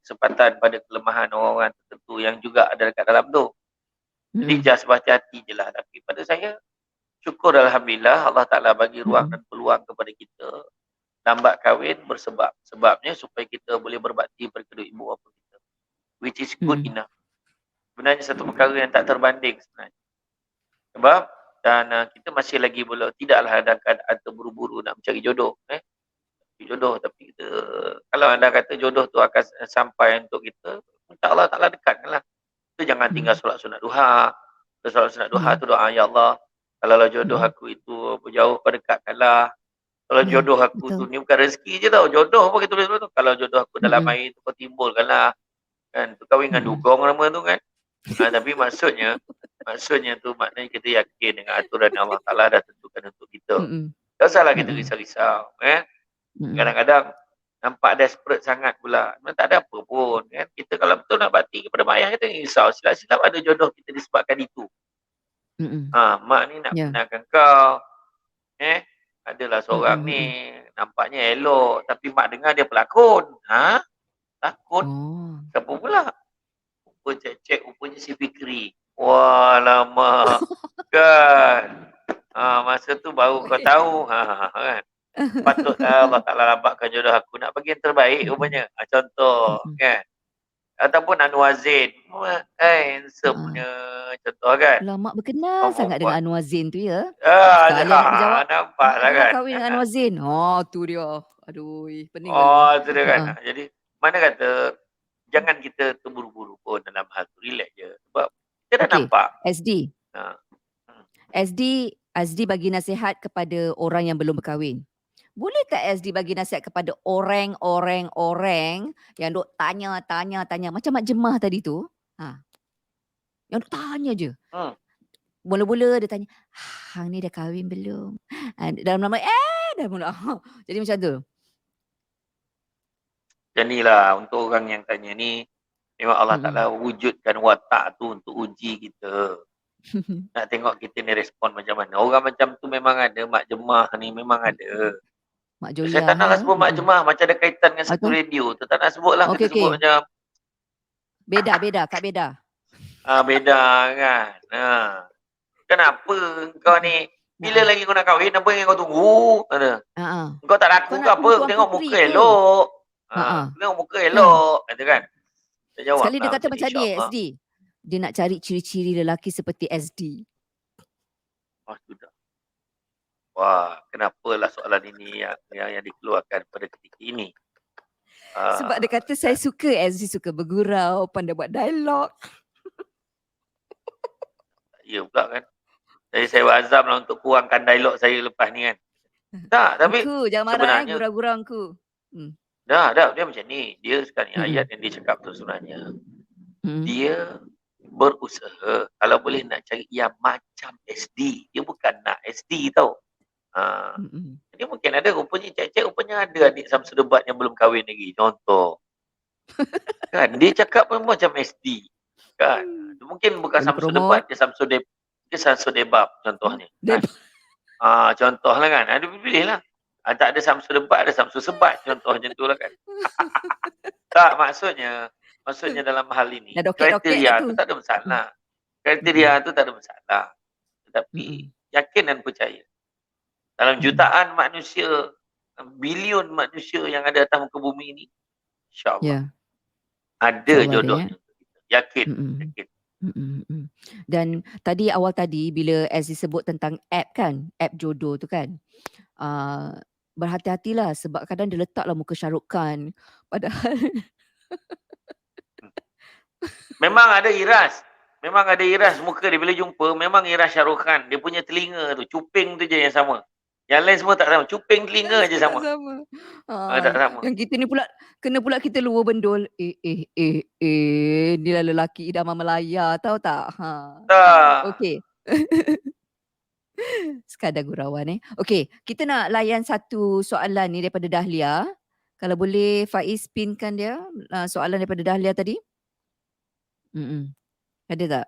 S4: kesempatan pada kelemahan orang-orang tertentu yang juga ada dekat dalam tu. Jadi
S3: Mm-mm.
S4: just berhati-hati je lah. Tapi pada saya, syukur Alhamdulillah Allah Ta'ala bagi ruang
S3: Mm-mm.
S4: dan peluang kepada kita lambat kahwin bersebab. Sebabnya supaya kita boleh berbakti pada kedua ibu bapa kita. Which is good
S3: Mm-mm.
S4: enough. Sebenarnya satu perkara yang tak terbanding sebenarnya. Sebab dan kita masih lagi tidaklah ada keadaan terburu-buru nak mencari jodoh. Jodoh, tapi kita, kalau anda kata jodoh tu akan sampai untuk kita, insya-Allah Taala dekatkanlah. Tu jangan tinggal solat sunat duha. Solat sunat duha
S3: Ya.
S4: tu doa, ya Allah, kalau jodoh
S3: Mm-mm.
S4: aku itu berjauh kau dekatkanlah. Kalau
S3: Ya,
S4: jodoh aku tu
S3: betul.
S4: ni bukan rezeki je tau, jodoh apa kita boleh tu. Kalau jodoh aku dalam
S3: Mm-mm.
S4: air tu kau timbulkanlah. Kan, tu kahwin dengan
S3: Mm-mm.
S4: dugong nama tu kan. Tapi maksudnya tu maknanya kita yakin dengan aturan yang Allah Taala dah tentukan untuk kita.
S3: Mm-mm.
S4: Tak usahlah kita
S3: Mm-mm.
S4: risau-risau.
S3: Mm-mm.
S4: Kadang-kadang nampak desperate sangat pula. Memang tak ada apa pun. Kan? Kita kalau betul nak bakti kepada mak ayah kita, risau. Silap-silap ada jodoh kita disebabkan itu.
S3: Mm-mm.
S4: Mak ni nak
S3: Ya.
S4: benarkan kau. Adalah seorang
S3: Mm-mm.
S4: ni
S3: Mm-mm.
S4: nampaknya elok. Tapi mak dengar dia pelakon. Takut.
S3: Oh.
S4: Siapa pula? Rupa cek-cek, rupanya si Fikri. Wah, lama. Kan? Masa tu baru kau tahu. Kan? Patutlah Allah Ta'ala lambatkan jodoh aku. Nak bagi yang terbaik
S3: Mm-mm.
S4: rupanya. Contoh.
S3: Mm-mm.
S4: Kan? Ataupun Anwar Zain. Handsome
S3: Ha-ha.
S4: punya contoh kan.
S3: Mak berkenal
S4: Orang
S3: sangat dengan
S4: perempuan.
S3: Anwar Zain tu ya. Sekali anak berjawab,
S4: Nampak lah
S3: mak
S4: kan.
S3: kahwin dengan Anwar Zain. Oh, tu dia. Aduh, pening kali ni.
S4: Tu dia kan.
S3: Ha-ha.
S4: Jadi, mana kata, jangan kita terburu-buru pun dalam hal tu. Relax je. Sebab kita dah
S3: Okey,
S4: nampak.
S3: SD. SD bagi nasihat kepada orang yang belum berkahwin. Boleh tak SD bagi nasihat kepada orang yang duk tanya macam Mak Jemah tadi tu? Yang duk tanya je.
S4: Hmm.
S3: Mula-mula dia tanya, "Hang ni dah kahwin belum?" Dalam nama dah mula. Jadi macam tu.
S4: Macam ni lah untuk orang yang tanya ni. Memang Allah
S3: Mm-mm.
S4: Ta'ala wujudkan watak tu untuk uji kita. Nak tengok kita ni respon macam mana. Orang macam tu memang ada. Mak Jemah ni memang ada.
S3: Mak
S4: Saya
S3: Jolia
S4: tak naklah sebut Mak
S3: Mm-mm.
S4: Jemah. Macam ada kaitan dengan satu
S3: Okey.
S4: radio tu. Tak nak sebut lah.
S3: Okey,
S4: Kita sebut
S3: okey.
S4: macam
S3: Beda, Kak beda.
S4: beda kan. Kenapa kau ni bila lagi kau nak kahwin, apa yang kau tunggu? Kau tak laku
S3: Kau
S4: ke
S3: nak
S4: apa?
S3: tunggu Tuan
S4: Tengok
S3: Puteri
S4: muka
S3: ke?
S4: elok. Tengok muka elok. Kata kan. Dia jawab
S3: Sekali dia
S4: lah
S3: kata macam ni
S4: insya-Allah.
S3: SD. Dia nak cari ciri-ciri lelaki seperti SD.
S4: Sudah. Wah, kenapalah soalan ini yang dikeluarkan pada ketika ini?
S3: Sebab dia kata saya suka SD, suka bergurau, pandai buat dialog.
S4: Ya pula kan. Jadi saya berazam lah untuk kurangkan dialog saya lepas ni kan. Tak, tapi
S3: Engku, jangan marah
S4: sebenarnya
S3: gurau-gurau engku.
S4: dah dia macam ni. Dia sekarang ni ayat yang dia cakap tu sebenarnya. Dia berusaha kalau boleh nak cari yang macam SD. Dia bukan nak SD tau. Jadi mungkin ada rupanya cek-cek rupanya ada adik Samsul Debat yang belum kahwin lagi. Contoh. Kan dia cakap pun macam SD. Kan. Mungkin bukan
S3: Boleh
S4: Samsul
S3: promote.
S4: Debat, dia Samsul Debab contohnya. Kan? Contohlah kan. Ada pilih lah. Tak ada Samsul Debat, ada Samsul Sebat. Contoh macam tu lah kan. Tak, maksudnya dalam hal ini, kriteria tu tak ada masalah. Kriteria tu tak ada masalah. Tetapi yakin dan percaya. Dalam jutaan manusia, bilion manusia yang ada atas muka bumi ini, insya-Allah. Ada jodohnya. Yakin.
S3: Dan awal tadi bila Azzi sebut tentang app kan, app jodoh tu kan. Berhati-hatilah sebab kadang dia letaklah muka Shah Rukh Khan padahal
S4: memang ada iras muka dia bila jumpa, memang iras Shah Rukh Khan. Dia punya telinga tu, cuping tu je yang sama. Yang lain semua tak sama, cuping telinga je sama. Tak sama.
S3: Yang kita ni pula kena pula kita luar bendul. Ni lah lelaki idaman Melaya, tahu tak?
S4: Tak.
S3: Okey. Sekadar gurauan Okey, kita nak layan satu soalan ni daripada Dahlia. Kalau boleh Faiz pinkan dia soalan daripada Dahlia tadi. Ada tak?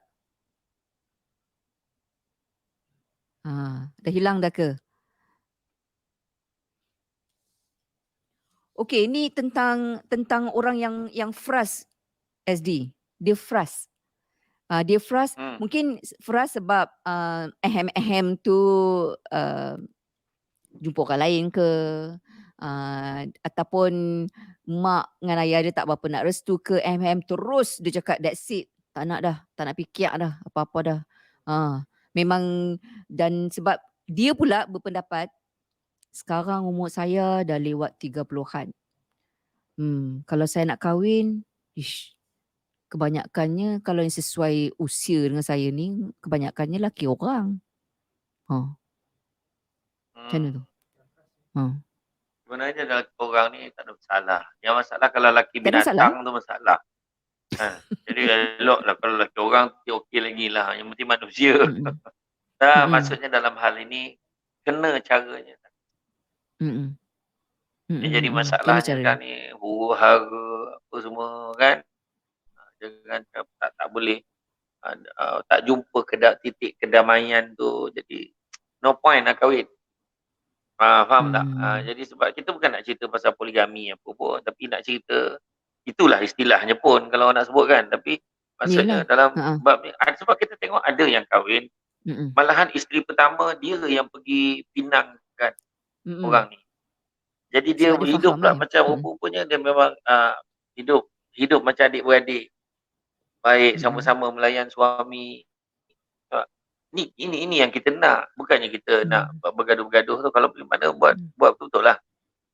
S3: Dah hilang dah ke? Okey, ni tentang orang yang frust SD. Dia frust. Dia frust
S4: Hmm.
S3: mungkin frust sebab ahem-ahem tu jumpa orang lain ke, ataupun mak dengan ayah dia tak berapa nak restu ke, ahem-ahem terus dia cakap that's it. Tak nak dah, tak nak fikir dah, apa-apa dah. Memang dan sebab dia pula berpendapat sekarang umur saya dah lewat 30-an. Kalau saya nak kahwin, kebanyakannya kalau yang sesuai usia dengan saya ni, kebanyakannya laki orang. Macam mana tu?
S4: Sebenarnya lelaki orang ni tak ada masalah. Yang masalah kalau lelaki
S3: Tak ada masalah?
S4: binatang tu masalah. Jadi eloklah kalau lelaki orang tu okey lagi lah. Yang penting manusia. Maksudnya dalam hal ini kena caranya. Yang jadi masalahnya kan ni huru-hara apa semua kan. Jangan tak boleh tak jumpa titik kedamaian tu. Jadi no point nak kahwin. Faham tak? Jadi sebab kita bukan nak cerita pasal poligami apa pun, tapi nak cerita itulah istilahnya pun kalau nak sebut kan. Tapi maksudnya dalam bab ni sebab kita tengok ada yang kahwin malahan isteri pertama dia yang pergi pinangkan orang ni. Jadi dia hidup pula macam rupa-rupanya dia memang hidup macam adik-beradik. Baik sama-sama melayan suami. Ini yang kita nak, bukannya kita nak bergaduh-bergaduh tu. Kalau boleh mana buat betul lah,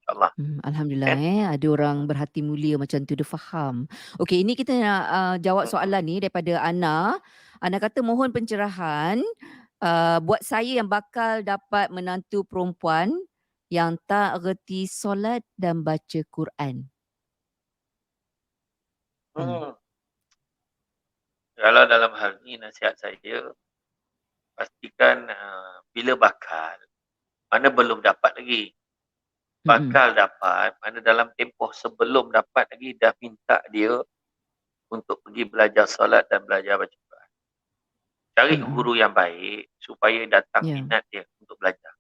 S4: insyaAllah.
S3: Alhamdulillah ada orang berhati mulia macam tu, dia faham. Okey, ini kita nak jawab soalan ni daripada Ana. Ana kata mohon pencerahan buat saya yang bakal dapat menantu perempuan yang tak reti solat dan baca Quran.
S4: Kalau dalam hal ni nasihat saya, pastikan bila bakal, mana belum dapat lagi. Bakal dapat, mana dalam tempoh sebelum dapat lagi dah minta dia untuk pergi belajar solat dan belajar baca Quran. Cari guru yang baik supaya datang minat dia untuk belajar.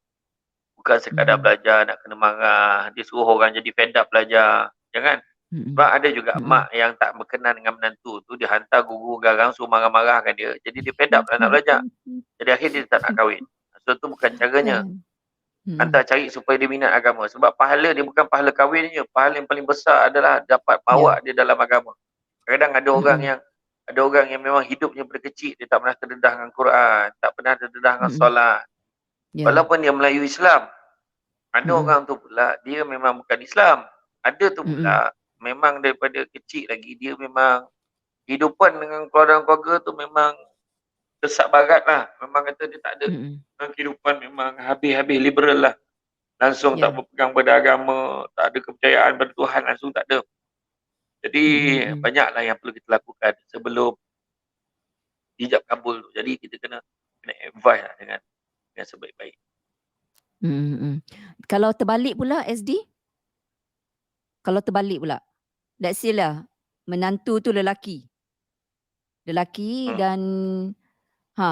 S4: Bukan sekadar belajar nak kena marah, dia suruh orang jadi fed up belajar. Jangan. Sebab ada juga mak yang tak berkenan dengan menantu tu, dia hantar guru garang suruh marah-marahkan dia. Jadi dia fed up lah nak belajar. Jadi akhirnya dia tak nak kahwin. So tu bukan caranya. Hantar cari supaya dia minat agama. Sebab pahala dia bukan pahala kahwin je. Pahala yang paling besar adalah dapat bawa dia dalam agama. Kadang ada orang yang memang hidupnya berkecil, dia tak pernah terdedah dengan Quran, tak pernah terdedah dengan solat. Walaupun dia Melayu Islam. Ada orang tu pula dia memang bukan Islam. Ada tu pula memang daripada kecil lagi dia memang kehidupan dengan keluarga-keluarga tu memang sesak barat lah. Memang kata dia tak ada kehidupan memang habis-habis liberal lah. Langsung tak berpegang pada agama, tak ada kepercayaan pada Tuhan, langsung tak ada. Jadi banyaklah yang perlu kita lakukan sebelum hijab kabul tu. Jadi kita kena advise lah dengan sebaik-baik.
S3: Kalau terbalik pula SD? Kalau terbalik pula, let's say lah menantu tu lelaki dan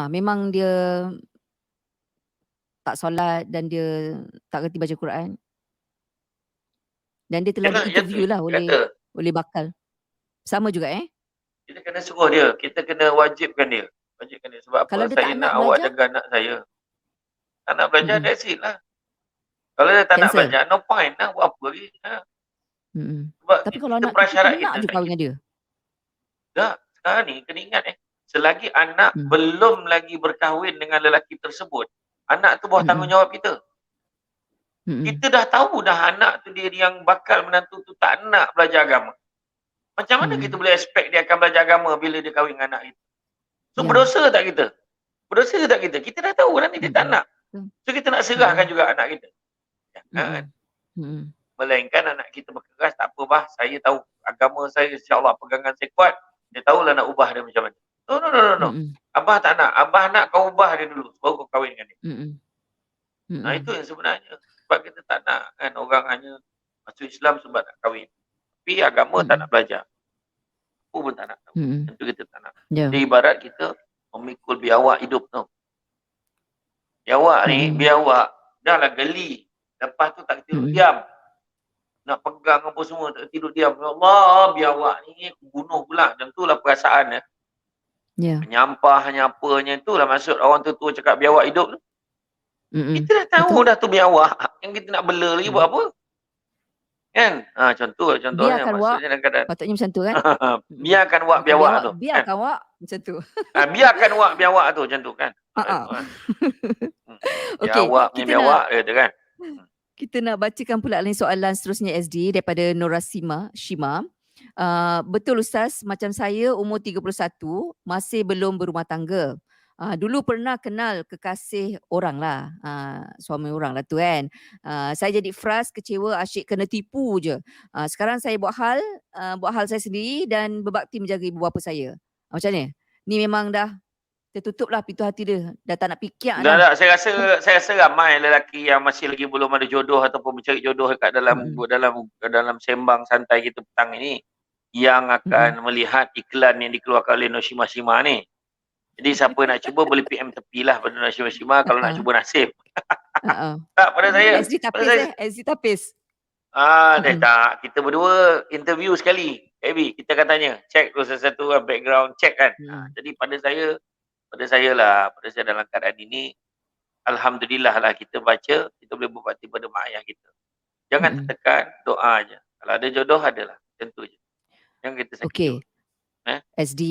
S3: memang dia tak solat dan dia tak kerti baca Quran dan dia telah di-interview lah oleh bakal. Sama juga
S4: kita kena suruh dia, kita kena wajibkan dia sebab
S3: kalau
S4: apa saya nak awak jaga anak saya. Tak nak belajar, that's it lah. Kalau dia tak nak belajar, no point lah, buat apa lagi. Sebab
S3: tapi kalau anak
S4: kita
S3: nak je kahwin dengan dia.
S4: Tak, sekarang ni kena ingat selagi anak belum lagi berkahwin dengan lelaki tersebut, anak tu bawah tanggungjawab kita. Kita dah tahu dah anak tu dia yang bakal menantu tu tak nak belajar agama. Macam mana kita boleh expect dia akan belajar agama bila dia kahwin dengan anak kita? So berdosa tak kita? Berdosa tak kita? Kita dah tahu nanti dia tak nak. So kita nak serahkan juga anak kita. Jangan. Melainkan anak kita berkeras, tak apa bah, saya tahu agama saya, insyaAllah pegangan saya kuat, dia tahulah nak ubah dia macam mana. No. Abah tak nak. Abah nak kau ubah dia dulu, baru kau kahwin dengan dia. Itu yang sebenarnya. Sebab kita tak nak kan orang hanya masuk Islam sebab nak kahwin. Tapi agama tak nak belajar. Apa pun tak nak tahu. Itu kita tak nak. Jadi ibarat kita memikul biawak hidup tu. Biawak ni, biawak dah lah geli. Lepas tu tak kira diam. nak pegang apa semua, tak tidur diam. Ya Allah, biar awak ni aku bunuh pula. Dan itulah perasaan dia.
S3: Ya.
S4: Menyampahnya apanya, itulah maksud orang tua cakap biar awak hidup tu. Kita dah tahu
S3: Betul.
S4: dah tu biar awak. Yang kita nak bela lagi buat apa? Kan? Contohnya
S3: Biarkan wak.
S4: maksudnya kadang-kadang.
S3: Patutnya macam tu kan?
S4: Biarkan wak biar awak tu. Kan?
S3: Biarkan wak macam tu.
S4: Biarkan wak biar awak tu macam tu kan. Biar
S3: Okey,
S4: awak punya biar awak dia kan.
S3: kita nak bacakan pula lain soalan seterusnya SD daripada Norasima Shima. Betul Ustaz, macam saya umur 31 masih belum berumah tangga. Dulu pernah kenal kekasih orang lah, suami orang lah tu kan. Saya jadi frust, kecewa, asyik kena tipu je. Sekarang saya buat hal saya sendiri dan berbakti menjaga ibu bapa saya. Macam ni? Ni memang dah tertutup lah pintu hati dia. Dah tak nak fikir dah.
S4: Saya rasa ramai lelaki yang masih lagi belum ada jodoh ataupun mencari jodoh dekat dalam sembang santai kita petang ini yang akan melihat iklan yang dikeluarkan oleh Noshima Shima ni. Jadi siapa nak cuba boleh PM tepi lah pada Noshima Shima kalau nak cuba nasib. Tak, pada saya.
S3: SD Tapis.
S4: Tak. Kita berdua interview sekali. Abby, kita akan tanya. Check tu satu-satu background check kan. Jadi pada saya dalam keadaan ini, alhamdulillah lah kita baca, kita boleh berbakti pada mak ayah kita. Jangan tertekan, doa aja. Kalau ada jodoh, adalah. Tentu je. Jangan kita sakit.
S3: Okey. SD,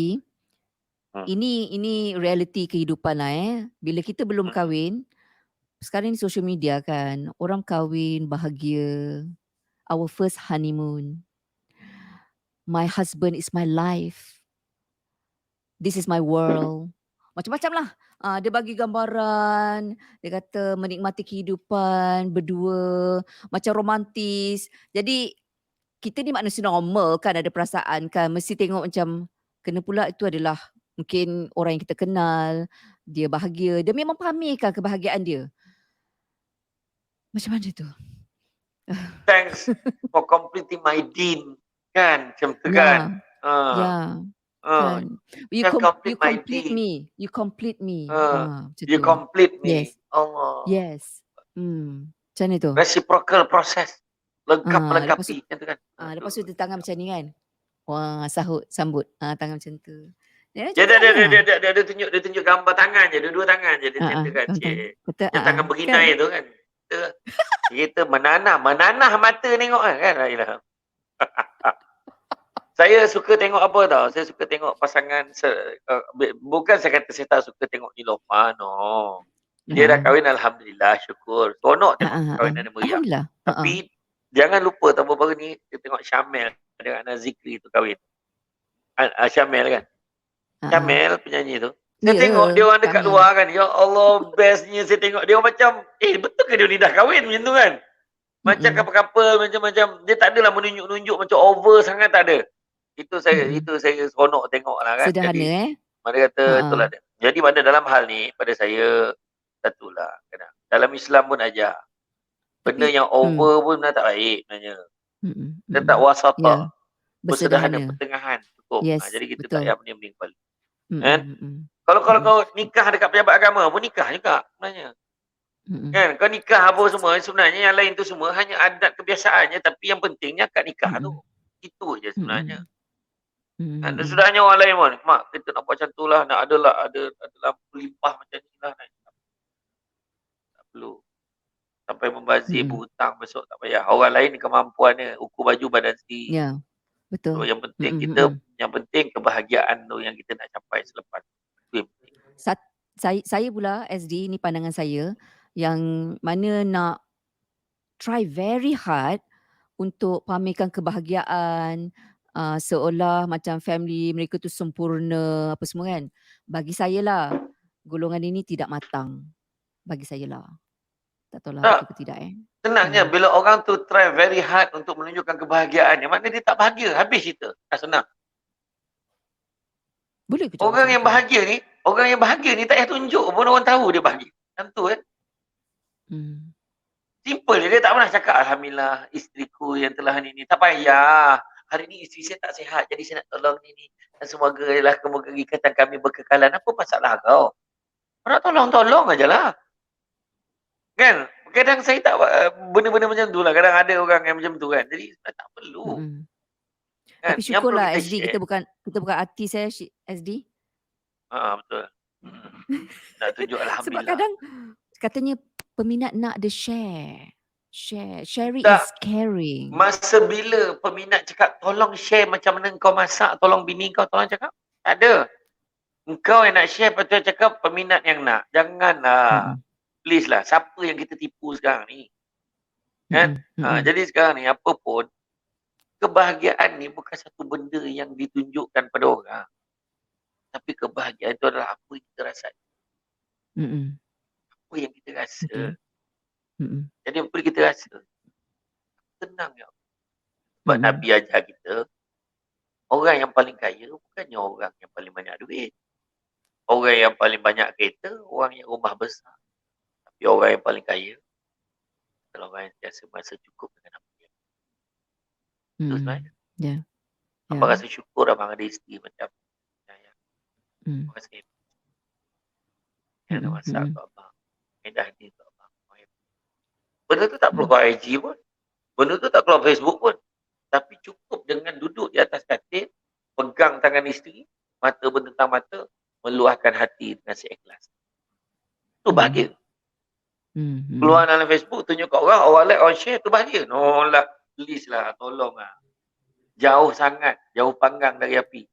S3: ini realiti kehidupan lah Bila kita belum kahwin, sekarang ni social media kan, orang kahwin, bahagia, our first honeymoon. My husband is my life. This is my world. Macam-macam lah. Dia bagi gambaran, dia kata menikmati kehidupan berdua, macam romantis. Jadi kita ni manusia normal kan, ada perasaan kan, mesti tengok macam kena pula itu adalah mungkin orang yang kita kenal, dia bahagia, dia memang pamerkan kebahagiaan dia. Macam mana tu?
S4: Thanks for completing my dream. Kan? Macam tu kan?
S3: Kan. You complete me. You complete me.
S4: You complete me.
S3: Yes.
S4: Allah.
S3: Yes. Macam mana tu?
S4: Reciprocal process. Lengkap melengkapi.
S3: Lepas tu dia tangan macam ni kan. Wah, sambut. Tangan macam tu.
S4: Dia tunjuk gambar tangan je, dua tangan je dia tentukan. Yang tangan berinai tu kan. Kita menanah mata tengok kan. Saya suka tengok apa tau? Saya suka tengok pasangan bukan saya kata saya tak suka tengok Nilofa, no. Dia dah kahwin, alhamdulillah, syukur. Seronok tengok kahwin dan meriah. Tapi jangan lupa tahu baru ni kita tengok Syamel dengan Nazikri tu kahwin. Syamel kan? Syamel penyanyi tu. Saya tengok dia orang dekat luar kan. Ya Allah, bestnya saya tengok dia orang macam, betul ke dia ni dah kahwin macam tu kan? Macam couple macam-macam. Dia tak adalah menunjuk-nunjuk macam over sangat, tak ada. Itu saya seronok tengok lah kan.
S3: Sederhana
S4: Mana kata itulah dia. Jadi pada dalam hal ni, pada saya satulah. Dalam Islam pun ajar. Benda yang over pun benda tak baik sebenarnya. Dia tak wasatah. Bersederhana, pertengahan. Cukup. Jadi kita tak payah pening-pening kepala. Kalau kau nikah dekat pejabat agama pun nikah juga sebenarnya. Kan? Kau nikah apa semua, sebenarnya yang lain tu semua hanya adat kebiasaannya, tapi yang pentingnya akad nikah tu. Itu je sebenarnya. Dan sudahnya orang lain pun, mak kita nak buat macam tu lah, nak ada lampu limpah macam ni lah. Tak perlu. Sampai membazir berhutang besok tak payah. Orang lain ni kemampuannya, ukur baju badan sendiri.
S3: Ya, betul.
S4: So, yang penting yang penting kebahagiaan tu yang kita nak capai selepas. Itu yang penting.
S3: Saya pula SD, ni pandangan saya, yang mana nak try very hard untuk pamerkan kebahagiaan, seolah macam family mereka tu sempurna apa semua kan. Bagi saya lah, golongan ini tidak matang. Bagi saya lah. Tak tahu lah betul ke tidak
S4: Senangnya bila orang tu try very hard untuk menunjukkan kebahagiaannya, maknanya dia tak bahagia. Habis cerita. Dah senang.
S3: Boleh ke
S4: orang yang bahagia ni tak payah tunjuk pun orang tahu dia bahagia. Tentu kan? Simple je, dia tak pernah cakap alhamdulillah isteriku yang telah ni. Tak payah. Hari ni isteri saya tak sihat, jadi saya nak tolong ni. Dan semoga ikatan kami berkekalan. Apa masalah kau? Nak tolong aja lah. Kan? kadang saya tak benda-benda macam tu lah. Kadang ada orang yang macam tu kan. Jadi tak perlu. Kan?
S3: Tapi
S4: Yang perlu
S3: syukurlah
S4: kita
S3: SD
S4: share.
S3: kita bukan artis SD.
S4: Betul. Nak tunjuk
S3: Sebab
S4: Alhamdulillah.
S3: kadang katanya peminat nak dia share. Sharing
S4: Tak.
S3: is caring.
S4: Masa bila peminat cakap tolong share macam mana kau masak, tolong bini kau tolong cakap. Tak ada. Engkau yang nak share, patut cakap peminat yang nak. Janganlah. Please lah. Siapa yang kita tipu sekarang ni? Kan? Jadi sekarang ni apa pun, kebahagiaan ni bukan satu benda yang ditunjukkan pada orang. Tapi kebahagiaan itu adalah apa yang kita rasa. Apa yang kita rasa. Jadi apa yang kita rasa? Tenang ya. Sebab Nabi ajar kita, orang yang paling kaya bukannya orang yang paling banyak duit. Orang yang paling banyak kereta, orang yang rumah besar. Tapi orang yang paling kaya, kalau orang yang biasa merasa cukup dengan apa yang itu sebenarnya. Abang rasa syukur abang ada isteri macam saya. Abang rasa happy. Yang ada masak untuk abang. Yang dah hadir untuk abang. Benda tu tak perlu keluar IG pun. Benda tu tak keluar Facebook pun. Tapi cukup dengan duduk di atas katil, pegang tangan isteri, mata bentang mata, meluahkan hati dengan seikhlas. Itu bahagia. Keluar dalam Facebook, tunjuk kat orang, orang like, orang share, tu bahagia. No lah, please lah, tolong lah. Jauh sangat, jauh panggang dari api.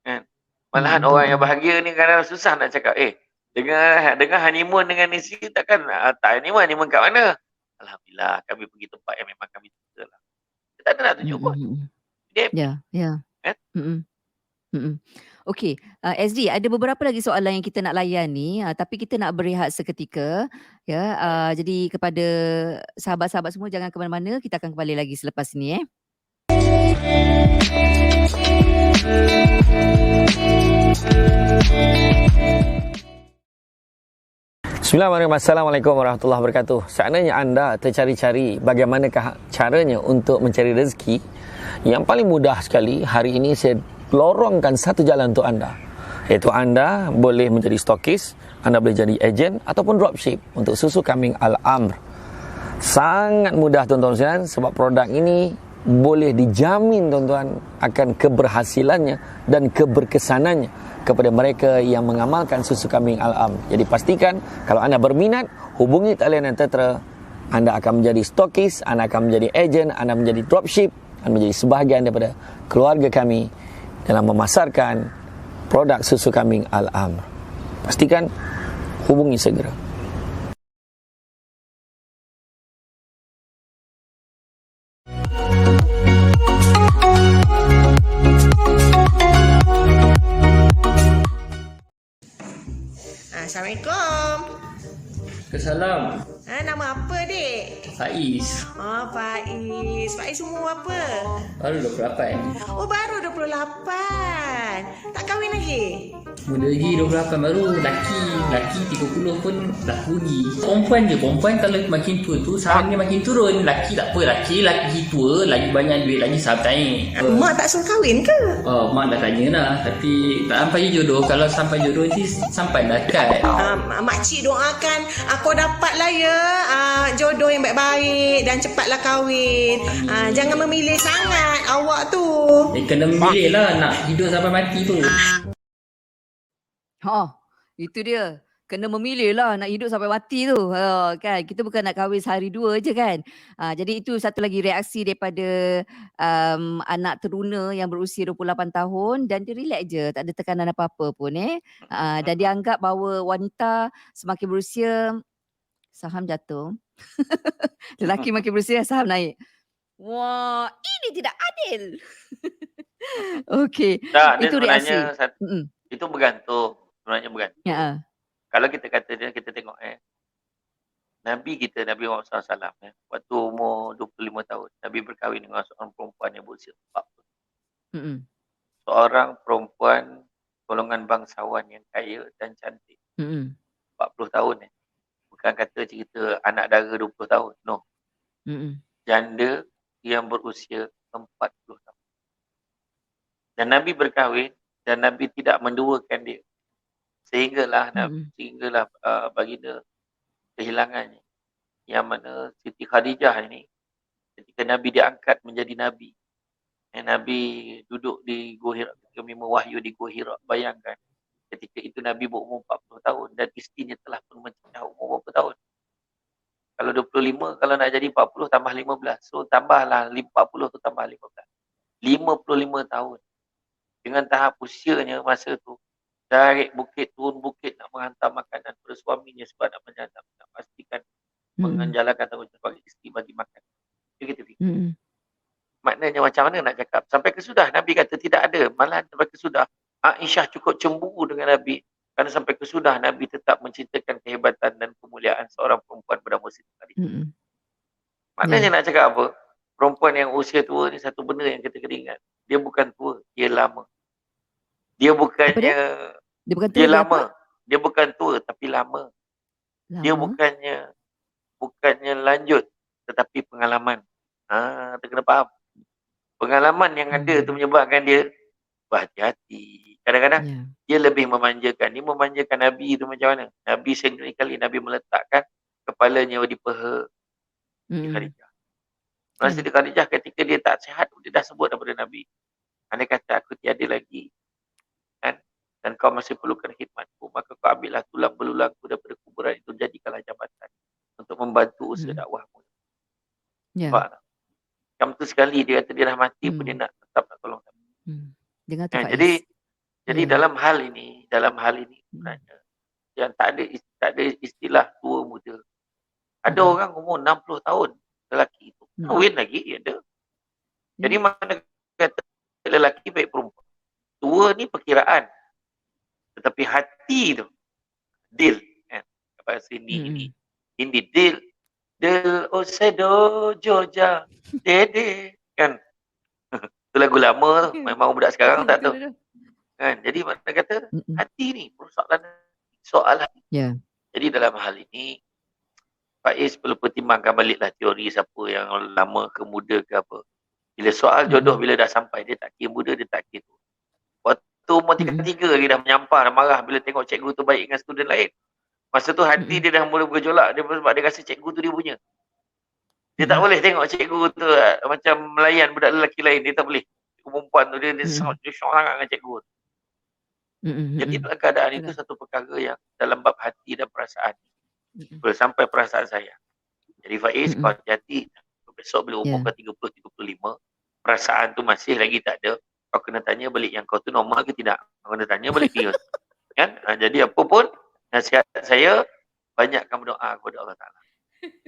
S4: Kan? Malahan orang yang bahagia ni kadang susah nak cakap, dengan honeymoon dengan isteri takkan tak honeymoon kat mana? Alhamdulillah, kami pergi tempat yang memang kami suka lah. Kita tak ada nak tunjuk pun.
S3: Okey, SD ada beberapa lagi soalan yang kita nak layan ni, tapi kita nak berehat seketika ya. Jadi kepada sahabat-sahabat semua jangan ke mana-mana, kita akan kembali lagi selepas ni
S6: Bismillahirrahmanirrahim. Assalamualaikum warahmatullahi wabarakatuh. Seandainya anda tercari-cari bagaimanakah caranya untuk mencari rezeki, yang paling mudah sekali hari ini saya lorongkan satu jalan untuk anda, iaitu anda boleh menjadi stokis, anda boleh jadi ejen ataupun dropship untuk susu kambing Al-Amr. Sangat mudah tuan-tuan sekalian, sebab produk ini boleh dijamin tuan-tuan akan keberhasilannya dan keberkesanannya kepada mereka yang mengamalkan susu kambing Al-Amr. Jadi pastikan kalau anda berminat, hubungi talian yang tertera. Anda akan menjadi stokis, anda akan menjadi ejen, anda menjadi dropship, anda menjadi sebahagian daripada keluarga kami dalam memasarkan produk susu kambing Al-Amr. Pastikan hubungi segera.
S1: Assalamualaikum.
S7: Kesalam.
S1: Nama apa, Dek?
S7: Faiz.
S1: Faiz. Faiz umur apa?
S7: Baru 28.
S1: Oh, baru 28. Tak kahwin lagi?
S7: Muda lagi 28 baru. Laki 30 pun dah rugi. Perempuan kalau makin tua tu saham dia makin turun. Laki tak apa. Laki tua lagi banyak duit lagi saham naik.
S1: Mak tak suruh kahwin ke?
S7: Mak dah tanya lah. Tapi tak sampai jodoh. Kalau sampai jodoh nanti sampai dah dekat.
S1: Makcik doakan aku dapatlah ya jodoh yang baik-baik dan cepatlah kahwin. Jangan memilih sangat awak tu.
S7: Kena memilih lah nak hidup sampai mati tu.
S3: Itu dia. Kena memilih lah nak hidup sampai mati tu. Kan? Kita bukan nak kahwin sehari dua je kan. Jadi itu satu lagi reaksi daripada anak teruna yang berusia 28 tahun dan dia relax je. Tak ada tekanan apa-apa pun dan dia anggap bahawa wanita semakin berusia saham jatuh. Lelaki makin berusia saham naik. Wah, ini tidak adil. Okey.
S4: Itu reaksi. Itu bergantung. Sebenarnya bergantung.
S3: Ya.
S4: Kalau kita kata dia, kita tengok Nabi kita, Nabi Muhammad SAW waktu umur 25 tahun, Nabi berkahwin dengan seorang perempuan yang berusia 40. Seorang perempuan golongan bangsawan yang kaya dan cantik. 40 tahun Bukan kata cerita anak dara 20 tahun. No. Janda yang berusia 40 tahun. Dan Nabi berkahwin dan Nabi tidak menduakan dia. Sehinggalah baginda kehilangannya. yang mana Siti Khadijah ini ketika Nabi diangkat menjadi Nabi. Nabi duduk di Gua Hira ketika menerima wahyu di Gua Hira. Bayangkan ketika itu Nabi berumur 40 tahun dan isterinya telah pun mencecah umur berapa tahun. Kalau 25, kalau nak jadi 40 tambah 15. So tambahlah 40 tu tambah 15. 55 tahun. Dengan tahap usianya masa tu, tarik bukit, turun bukit nak menghantar makanan kepada suaminya sebab nak pastikan menjalankan tanggungjawab sebagai isteri bagi makan. Dia kata fikir. Maknanya macam mana nak cakap? Sampai kesudah Nabi kata tidak ada. Malah sampai kesudah Aisyah cukup cemburu dengan Nabi. Kerana sampai kesudah Nabi tetap menceritakan kehebatan dan kemuliaan seorang perempuan pada masa itu. Maknanya nak cakap apa? Perempuan yang usia tua ni satu benda yang kita kena ingat. Dia bukan tua, dia lama. Dia bukannya
S3: Dia bukan tua,
S4: dia
S3: dia
S4: lama.
S3: apa?
S4: Dia bukan tua tapi lama. Dia
S3: Lama.
S4: bukannya lanjut tetapi pengalaman. Kita kena faham. Pengalaman yang ada tu menyebabkan dia berhati-hati. Kadang-kadang dia lebih memanjakan. Dia memanjakan Nabi tu macam mana? Nabi sendiri kali Nabi meletakkan kepalanya di peha Siti Khadijah. Masa Siti Khadijah ketika dia tak sihat, dia dah sebut daripada Nabi. Andai kata aku tiada lagi, kan? Dan kau masih perlukan khidmatku, maka kau ambillah tulang belulangku daripada kuburan itu, jadikanlah jabatan untuk membantu usaha dakwahmu. Nampak tak? Macam tu sekali dia kata dia dah mati pun dia nak tetap nak tolong kami.
S3: Dengar tu, Faiz.
S4: Jadi dalam hal ini sebenarnya yang tak ada istilah tua muda. Ada orang umur 60 tahun lelaki itu kahwin lagi ada. Jadi mana kata lelaki baik perempuan. Tua ni perkiraan. Tetapi hati tu deal kan. Bahasa ini deal Osedo Joja Dede kan. Itu lagu lama tu. Memang budak sekarang tak tahu. Kan? Jadi mana kata hati ni soalan hati. Jadi dalam hal ini Faiz perlu pertimbangkan baliklah teori siapa yang lama ke muda ke apa. Bila soal jodoh bila dah sampai dia tak kira muda, dia tak kira tu. Waktu umur 33 lagi dah menyampah, dah marah bila tengok cikgu tu baik dengan student lain. Masa tu hati dia dah mula bergejolak dia sebab dia rasa cikgu tu dia punya. Dia tak boleh tengok cikgu tu macam melayan budak lelaki lain. Dia tak boleh. Perempuan tu dia syok sangat dengan cikgu tu. Jadi dalam keadaan itu satu perkara yang dalam bab hati dan perasaan. Boleh sampai perasaan saya. Jadi Faiz kau hati besok bila umur kau 30-35 perasaan tu masih lagi tak ada. Kau kena tanya balik yang kau tu normal ke tidak. Kau kena tanya balik dia. Kan? Jadi apa pun nasihat saya banyakkan berdoa kepada Allah Ta'ala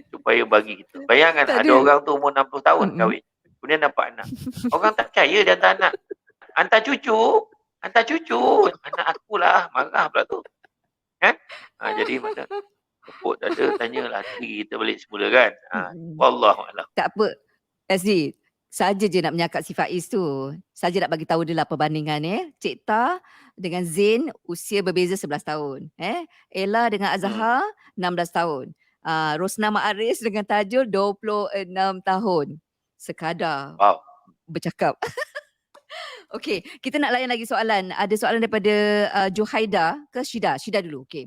S4: supaya bagi kita. Bayangkan ada orang tu umur 60 tahun kahwin. Kemudian dapat anak. Orang tak percaya dia hantar anak. Hantar cucu. Anak akulah. Marah pula tu. Kan? Jadi macam tepuk dada, tanyalah diri kita balik semula kan. Wallahualam.
S3: Tak apa. SD, saja je nak menyakap si Faiz tu. Saja nak bagi tahu dia lah perbandingan Cik Ta dengan Zain usia berbeza 11 tahun. Ella dengan Azhar 16 tahun. Rosna Ma'aris dengan Tajul 26 tahun. Sekadar bercakap. Okey, kita nak layan lagi soalan. Ada soalan daripada Juhaida ke Syida? Syida dulu. Okey.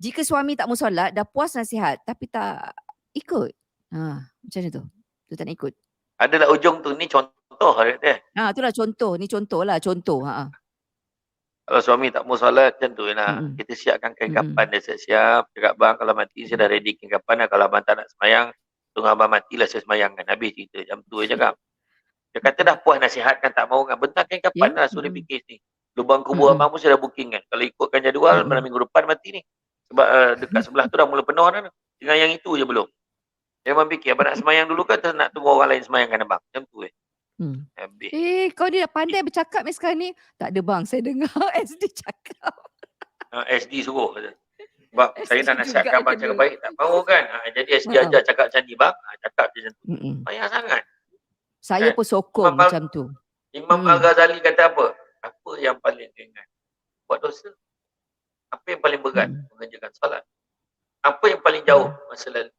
S3: Jika suami tak mau solat, dah puas nasihat tapi tak ikut. Macam mana tu? Tu tak nak ikut.
S4: Adalah ujung tu ni contoh dia.
S3: Itulah contoh. Ni contoh lah, contoh.
S4: Kalau suami tak mau solat macam tu lah. Kita siapkan kain kapan dia siap-siap. Cakap bang kalau mati saya dah ready kain kapan lah. Kalau abang tak nak semayang, tunggu abang matilah saya semayangkan. Habis cerita. Macam tu dia cakap. Dia kata dah puas nasihat kan tak mau kan. Bentar kain kapan lah suruh dia fikir ni. Lubang kubur abang pun saya dah booking kan. Kalau ikutkan jadual pada minggu depan mati ni. Sebab dekat sebelah tu dah mula penuh dah. Tinggal yang itu je belum. Dia memang fikir abang nak semayang dulu kan atau nak tunggu orang lain semayangkan abang. Macam tu Habis.
S3: Kau ni dah pandai bercakap ni sekarang ni. Tak ada bang, saya dengar SD cakap.
S4: SD suruh. Sebab saya nak nasihatkan abang cakap baik. Tak mahu kan. Jadi SD ajar cakap macam ni bang. Cakap je macam tu. Payah sangat.
S3: Saya pun sokong macam tu.
S4: Imam Al-Ghazali kata apa? Apa yang paling ringan? Buat dosa. Apa yang paling berat? Mengerjakan solat. Apa yang paling jauh? Masa lalu.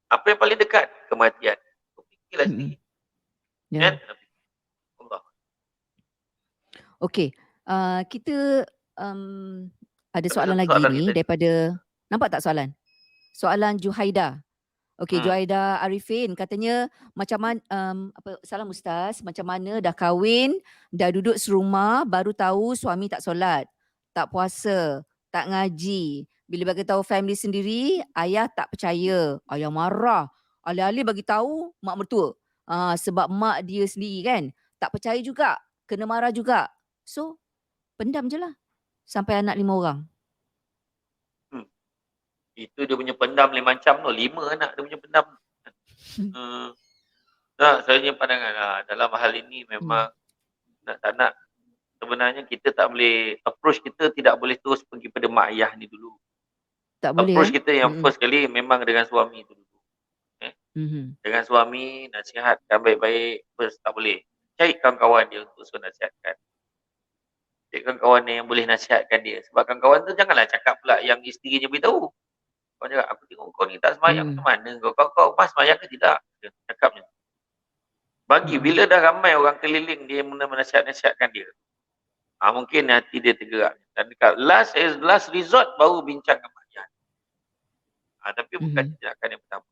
S4: Apa yang paling dekat? Kematian. Fikirlah sendiri. Kan? Allah.
S3: Okey. Kita ada soalan lagi ni daripada, nampak tak soalan? Soalan Juhaida. Okey, Juhaida Arifin katanya macam mana salam Ustaz, macam mana dah kahwin, dah duduk serumah baru tahu suami tak solat, tak puasa, tak ngaji. Bila bagi tahu family sendiri, ayah tak percaya, ayah marah. Alih-alih bagi tahu mak mertua. Sebab mak dia sendiri kan tak percaya juga, kena marah juga. So, pendam je lah sampai anak 5 orang.
S4: Itu dia punya pendam lain macam tu. 5 anak dia punya pendam. Saya punya pandangan dalam hal ini memang tak nak sebenarnya kita tak boleh approach, kita tidak boleh terus pergi pada mak ayah ni dulu.
S3: Tak boleh
S4: Approach kita yang first kali memang dengan suami tu dulu. Dengan suami nasihatkan baik-baik first, tak boleh. Cari kawan-kawan dia untuk suruh nasihatkan. Cari kawan-kawan yang boleh nasihatkan dia. Sebab kawan-kawan tu janganlah cakap pula yang isterinya beritahu. Kau cakap, aku tengok kau ni tak semayang macam mana kau? Kau pas semayang ke tidak? Dia cakap macam tu. Bagi bila dah ramai orang keliling dia mula menasihatkan dia. Mungkin hati dia tergerak. Dan dekat last resort baru bincang dengan mak ayah. Tapi bukan tindakan yang pertama.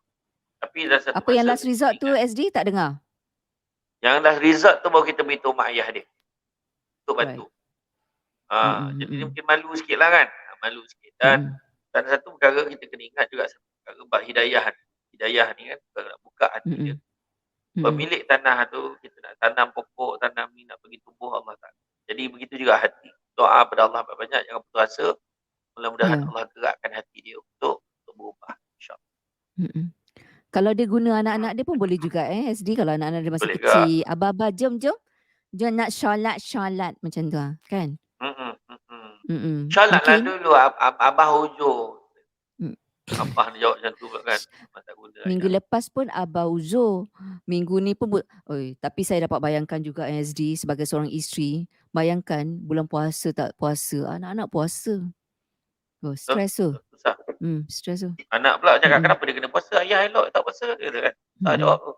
S4: Tapi
S3: apa yang last resort tu SD tak dengar?
S4: Yang last resort tu baru kita beritahu mak ayah dia. Untuk bantu. Jadi dia mungkin malu sikit lah kan. Malu sikit. Dan satu perkara kita kena ingat juga, satu perkara bab hidayah. Hidayah ni kan kita nak buka hati dia. Pemilik tanah tu, kita nak tanam pokok, tanam ni nak bagi tumbuh Allah Ta'ala. Jadi begitu juga hati. Doa pada Allah banyak, jangan putus asa. Mudah-mudahan Allah gerakkan hati dia untuk berubah. InsyaAllah.
S3: Kalau dia guna anak-anak dia pun boleh juga SD, kalau anak-anak dia masih
S4: Boleh
S3: kecil. Abah-abah jom nak solat macam tu kan.
S4: Solat lah dulu Abah hujur. Abah dia jawab macam tu kan.
S3: Minggu lepas pun Abah uzur. Minggu ni pun tapi saya dapat bayangkan juga SD sebagai seorang isteri. Bayangkan bulan puasa tak puasa, anak-anak puasa. Stres tu. Stres tu.
S4: Anak pula cakap kenapa dia kena puasa, ayah elok tak puasa dia kan. Tak jawab tu.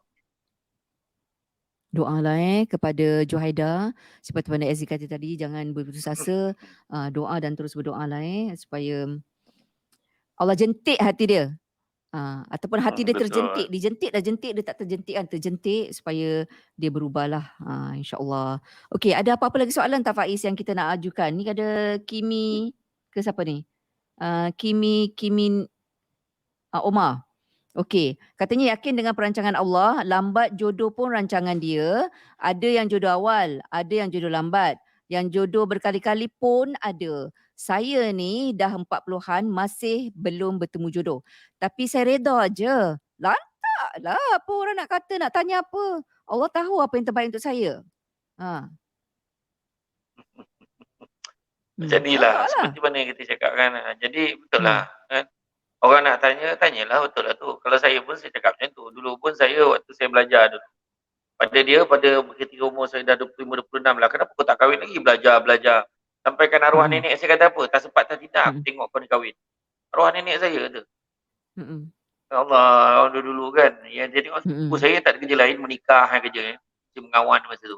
S3: Doalah kepada Juhaida seperti mana Ezri kata tadi, jangan berputus asa, doa dan terus berdoa lah supaya Allah jentik hati dia. Ataupun hati dia terjentik, dijentik dah jentik, dia tak terjentik kan, terjentik supaya dia berubahlah, insya-Allah. Okey, ada apa-apa lagi soalan tak Faiz yang kita nak ajukan? Ni ada Kimi ke siapa ni? Kimi Omar. Okey, katanya yakin dengan perancangan Allah, lambat jodoh pun rancangan dia. Ada yang jodoh awal, ada yang jodoh lambat. Yang jodoh berkali-kali pun ada. Saya ni dah 40-an masih belum bertemu jodoh. Tapi saya reda je. Lantaklah apa orang nak kata, nak tanya apa. Allah tahu apa yang terbaik untuk saya.
S4: Macam ni lah, seperti mana yang kita cakap kan. Jadi betul lah kan. Orang nak tanya, tanyalah betul lah tu. Kalau saya pun saya cakap macam tu. Dulu pun saya waktu saya belajar dulu. Pada ketika umur saya dah 25-26 lah. Kenapa kau tak kahwin lagi? Belajar. Sampaikan arwah nenek saya kata apa? Tak sempat tak tidak. Aku tengok kau ni kahwin. Arwah nenek saya tu. Allah, orang dulu kan. Ya, jadi ibu saya tak ada kerja lain, menikah kerja. Dia mengawan masa tu.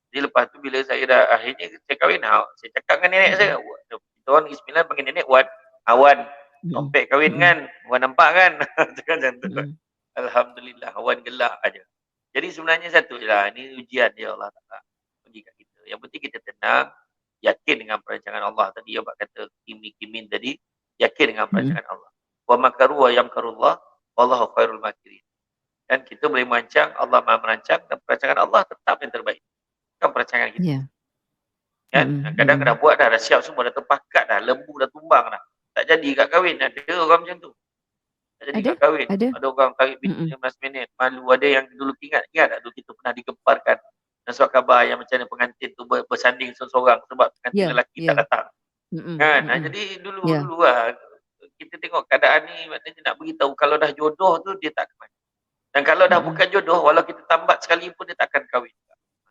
S4: Jadi lepas tu bila saya dah akhirnya saya kahwin, saya cakap dengan nenek saya. Kita orang Negeri Sembilan panggil nenek Awan. Tompek kahwin kan, Wan nampak kan. Cakap macam tu. Alhamdulillah, Wan gelak aja. Jadi sebenarnya satu je lah, ni ujian dia Allah Ta'ala bagi kat kita. Yang penting kita tenang, yakin dengan perancangan Allah. Tadi Abang kata Kimin tadi, yakin dengan perancangan Allah. Wa makaru wa yamkarullah, wallahu khairul makirin. Dan kita boleh merancang, Allah Maha merancang, dan perancangan Allah tetap yang terbaik. Kan perancangan kita. Kan? Kadang dah buat dah siap semua, dah terpakat dah, lembu dah tumbang dah. Tak jadi kat kahwin. Ada orang macam tu. Tak jadi kat kahwin. Ada orang tarik binti 15 minit. Malu. Ada yang dulu ingat tak dulu kita pernah digemparkan. Dan surat khabar yang macam mana pengantin tu bersanding seorang-seorang sebab pengantin lelaki tak datang. Kan? Jadi dulu lah. Kita tengok keadaan ni maknanya nak beritahu kalau dah jodoh tu dia tak kemana. Dan kalau dah bukan jodoh, walau kita tambat sekali pun dia tak akan kahwin.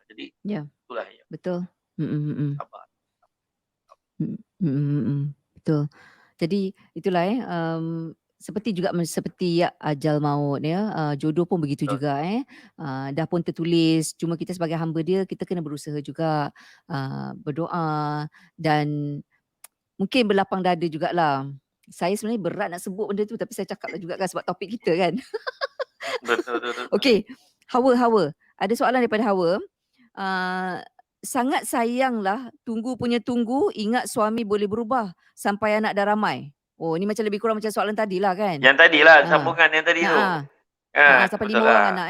S4: Jadi itulah ya.
S3: Betul.
S4: Sabar.
S3: Betul. Jadi itulah seperti ajal maut jodoh pun begitu juga dah pun tertulis, cuma kita sebagai hamba dia kita kena berusaha juga berdoa dan mungkin berlapang dada jugalah Saya sebenarnya berat nak sebut benda tu tapi saya cakaplah juga kan sebab topik kita kan.
S4: Betul, betul, betul.
S3: Okey, Hawa. Ada soalan daripada Hawa. Sangat sayanglah tunggu punya tunggu, ingat suami boleh berubah sampai anak dah ramai. Oh, ni macam lebih kurang macam soalan tadilah kan?
S4: Yang tadilah,
S3: Ha.
S4: sambungan yang tadi tu.
S3: Ha.
S4: Kan?
S3: Sampai
S4: Betul
S3: 5 orang
S4: lah.
S3: anak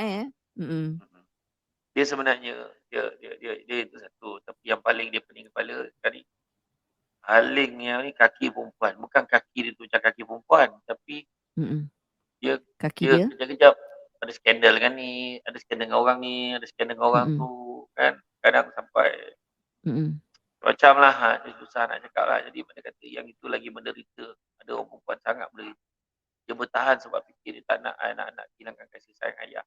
S3: Mm-mm.
S4: Dia sebenarnya, dia itu satu. Tapi yang paling dia pening kepala sekali, Haling yang ni kaki perempuan. Bukan kaki dia tu macam kaki perempuan. Tapi
S3: Mm-mm.
S4: dia
S3: Kaki
S4: dia
S3: dia.
S4: kejap-kejap ada skandal dengan ni, ada skandal dengan orang ni, ada skandal dengan orang
S3: Mm-mm.
S4: tu. Kan? Kadang sampai
S3: Mm-mm.
S4: macam lah, dia susah nak cakap lah. Jadi mana kata yang itu lagi menderita. Ada orang perempuan sangat menderita. Dia bertahan sebab fikir dia tak nak anak-anak hilangkan kasih sayang ayah.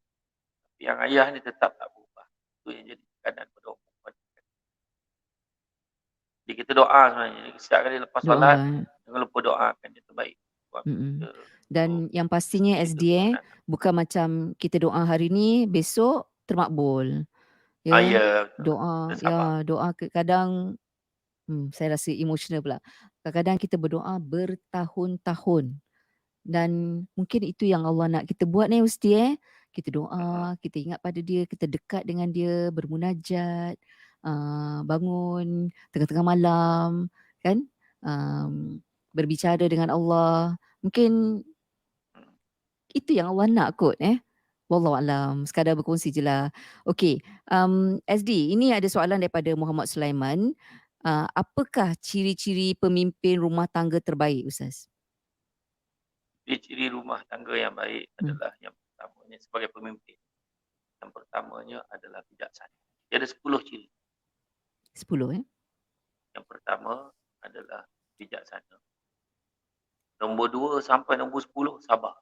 S4: Tapi yang ayah ni tetap tak berubah. Itu yang jadi tekanan pada orang perempuan. Jadi kita doa sebenarnya. Setiap kali lepas solat, jangan lupa doakan yang terbaik. Buat kita.
S3: Dan yang pastinya SD bukan macam kita doa hari ni, besok termakbul.
S4: Ya,
S3: Doa, doa kadang saya rasa emosional pula. Kadang-kadang kita berdoa bertahun-tahun. Dan mungkin itu yang Allah nak kita buat ni Ustaz. Kita doa, kita ingat pada dia, kita dekat dengan dia, bermunajat, bangun tengah-tengah malam, kan? Berbicara dengan Allah. Mungkin itu yang Allah nak kot Wallahualam, sekadar berkongsi je lah. Okey, SD, ini ada soalan daripada Muhammad Sulaiman. Apakah ciri-ciri pemimpin rumah tangga terbaik, Ustaz?
S4: Ciri-ciri rumah tangga yang baik adalah yang pertamanya sebagai pemimpin. Yang pertamanya adalah bijaksana. Dia ada 10 ciri.
S3: 10
S4: Yang pertama adalah bijaksana. Nombor 2 sampai nombor 10 sabar.